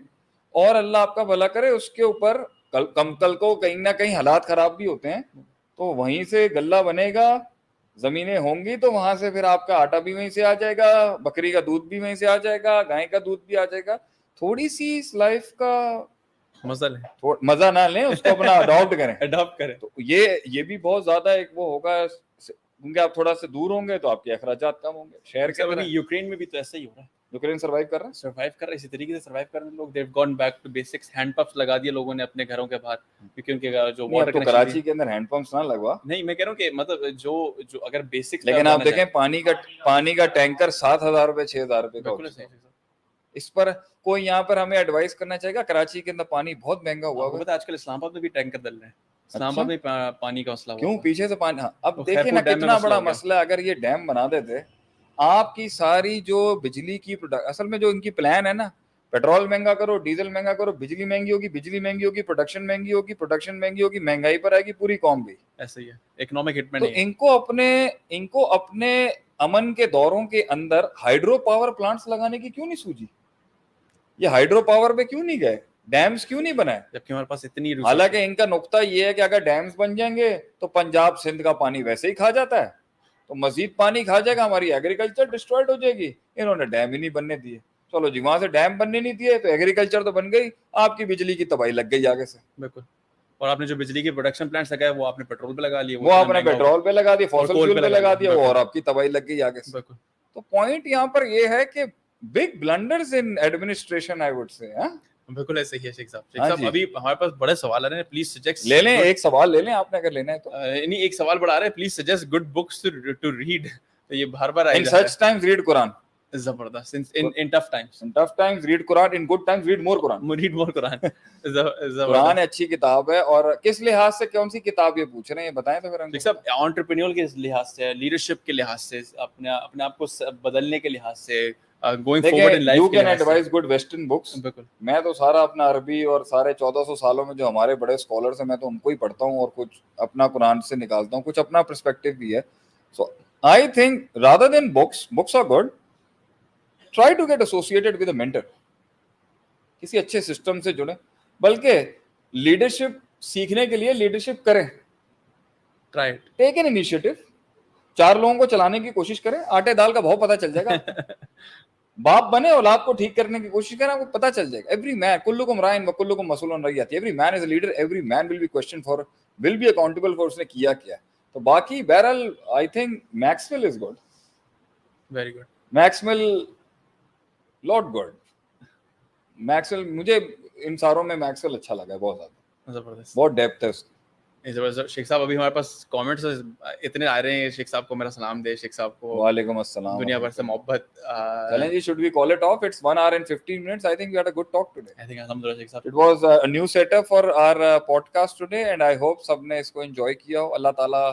اور اللہ آپ کا بھلا کرے. اس کے اوپر کل کو کہیں نہ کہیں حالات خراب بھی ہوتے ہیں تو وہیں سے غلہ بنے گا, زمینیں ہوں گی تو وہاں سے پھر آپ کا آٹا بھی وہیں سے آ جائے گا, بکری کا دودھ بھی وہیں سے آ جائے گا, گائے کا دودھ بھی آ جائے گا. تھوڑی سی اس لائف کا مزہ لیں, مزہ نہ لیں, اس کو اپنا اڈاپٹ کریں. تو یہ بھی بہت زیادہ ایک وہ ہوگا, کیونکہ آپ تھوڑا سے دور ہوں گے تو آپ کے اخراجات کم ہوں گے. شہر کے اندر یوکرین میں بھی تو ایسا ہی ہو رہا ہے. یوکرین سروائیو کر رہا ہے اسی طریقے سے سروائیو کر رہے ہیں لوگ. They've gone back to basics. Hand pumps لگا دیے لوگوں نے اپنے گھروں کے باہر, کیونکہ ان کے جو واٹر کنیکشن, کراچی کے اندر ہینڈ پمپس نہ لگوا. نہیں میں کہہ رہا ہوں کہ مطلب جو اگر بیسکس, لیکن آپ دیکھیں پانی کا ٹینکر 7,000 روپے 6,000 روپے کا. اس پر کوئی یہاں پر ہمیں ایڈوائز کرنا چاہیے گا. کراچی کے اندر پانی بہت مہنگا ہوا ہے. آج کل اسلام آباد میں بھی ٹینکر ڈل رہے ہیں. اسلام آباد میں پانی کا مسئلہ کیوں پیچھے سے پانی. اب دیکھیں نا کتنا بڑا مسئلہ. اگر یہ ڈیم بنا دیتے, آپ کی ساری جو بجلی کی اصل میں جو ان کی پلان ہے نا, پیٹرول مہنگا کرو, ڈیزل مہنگا کرو, بجلی مہنگی ہوگی, بجلی مہنگی ہوگی, پروڈکشن مہنگی ہوگی, پروڈکشن مہنگی ہوگی, مہنگائی پر آئے گی پوری قوم گئی. ایسا ہی ہے اکنامک ہٹ میں. تو ان کو اپنے امن کے دوروں کے اندر ہائیڈرو پاور پلانٹس لگانے کی کیوں نہیں سوچی؟ یہ ہائیڈرو پاور پہ کیوں نہیں گئے؟ ڈیمز کیوں نہیں بنائے؟ جبکہ ہمارے پاس اتنی, حالانکہ ان کا نقطہ یہ ہے کہ اگر ڈیمز بن جائیں گے تو پنجاب سندھ کا پانی ویسے ہی کھا جاتا ہے, تو مزید پانی کھا جائے گا, ہماری ایگریکلچر ڈسٹرائڈ ہو جائے گی. انہوں نے ڈیم ہی نہیں بننے دیے. چلو جی, وہاں سے ڈیم بننے نہیں دیے تو ایگریکلچر تو بن گئی, آپ کی بجلی کی تباہی لگ گئی آگے سے. بالکل. اور آپ نے جو بجلی کے پروڈکشن پلانٹس لگائے وہ آپ نے پیٹرول پہ لگا لیے, وہ آپ نے پیٹرول پہ لگا دیے, فوسل فیول پہ لگا دیا, اور آپ کی تباہی لگ گئی آگے سے. تو پوائنٹ یہاں پر یہ ہے کہ big blunders in administration I would say. بالکل ایسے ہی ہے شیخ صاحب. شیخ ہاں صاحب جی. ابھی ہمارے پاس بڑے سوال آ رہے ہیں, پلیز سجیسٹ لے لیں, ایک سوال لے لیں آپ نے اگر لینا ہے تو. نہیں ایک سوال بڑا آ رہا ہے, please suggest good books to read. تو یہ ہر بار آئی In جا رہا such times read Quran. ہے زبردست. in tough times In tough times read Quran. In good times read more Quran. read more قرآن. قرآن زبردست. اچھی کتاب ہے. اور کس لحاظ سے کون سی کتاب یہ پوچھ رہے ہیں, یہ بتائیں تو پھر ہم. شیخ صاحب آنٹرپرینیور کے لحاظ سے, لیڈرشپ کے لحاظ سے, اپنے آپ کو بدلنے کے لحاظ سے, going forward in life you کے کین لحاظ سے. Advise good western books. بالکل میں تو سارا اپنا عربی اور سارے 1400 سالوں میں جو ہمارے بڑے اسکالرس ہیں میں تو ان کو ہی پڑھتا ہوں, اور کچھ اپنا قرآن سے نکالتا ہوں, کچھ اپنا پرسپیکٹو بھی ہے. So I think rather than books are good, try to get associated with a mentor. کسی اچھے سسٹم سے جڑیں, بلکہ لیڈرشپ سیکھنے کے لیے لیڈرشپ کریں. ٹرائی ٹیک این انیشیٹو, 4 لوگوں کو چلانے کی کوشش کریں, آٹے دال کا بھاؤ پتہ چل جائے گا. باپ بنے, اولاد کو ٹھیک کرنے کی کوشش کریں, آپ کو پتہ چل جائے گا. ایوری مین کلکم رائن وکلکم مسئول عن رعیتہ. Every man is a leader, every man will be question for, will be accountable for اس نے کیا کیا. تو باقی بہرحال I think Maxwell is good. Very good. Maxwell lot good. Maxwell مجھے ان ساروں میں میکسویل اچھا لگا ہے بہت زیادہ, زبردست. بہت ڈیپتھ ہے اس کی. زبردست. شیخ صاحب ابھی ہمارے پاس کامنٹس اتنے آ رہے ہیں, شیخ صاحب کو میرا سلام دے, شیخ صاحب کو وعلیکم السلام. دنیا بھر سے محبت. چلیں جی, should we call it off? It's 1 hour and 15 minutes. I think we had a good talk today. I think alhamdulillah شیخ صاحب. It was a new setup for our podcast today and I hope سب نے اس کو enjoy کیا ہو. اللہ تعالیٰ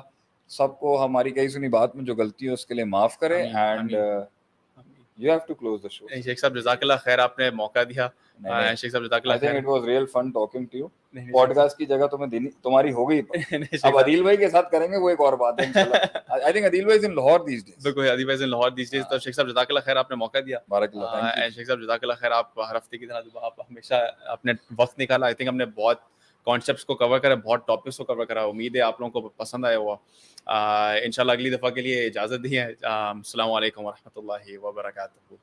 سب کو ہماری کئی سنی بات میں جو غلطی ہے اس کے لیے معاف کرے. And you have to close the show. شیخ صاحب جزاک اللہ خیر, آپ نے موقع دیا. شیخ صاحب جزاک I اللہ think خیر. it was real fun talking to you. Podcast کی جگہ تمہیں دینی تمہاری ہو گئی. اب اب عدیل بھائی کے ساتھ کریں گے, وہ ایک اور بات ہے انشاءاللہ. I think عدیل بھائی is in Lahore these days. بالکل عدیل بھائی لاہور دیس ڈیز. تو شیخ صاحب جزاک اللہ خیر, آپ نے موقع دیا. بارک اللہ. Thank you. شیخ صاحب جزاک اللہ خیر, آپ ہر ہفتے کی طرح آپ ہمیشہ اپنے وقت نکالا. آئی تھنک ہم نے بہت کانسیپٹس کو کور کرا, بہت ٹاپکس کو کور کرا. امید ہے آپ لوگوں کو پسند آیا ہوا. انشاءاللہ اگلی دفعہ کے لیے اجازت دی ہے. السلام علیکم ورحمۃ اللہ وبرکاتہ.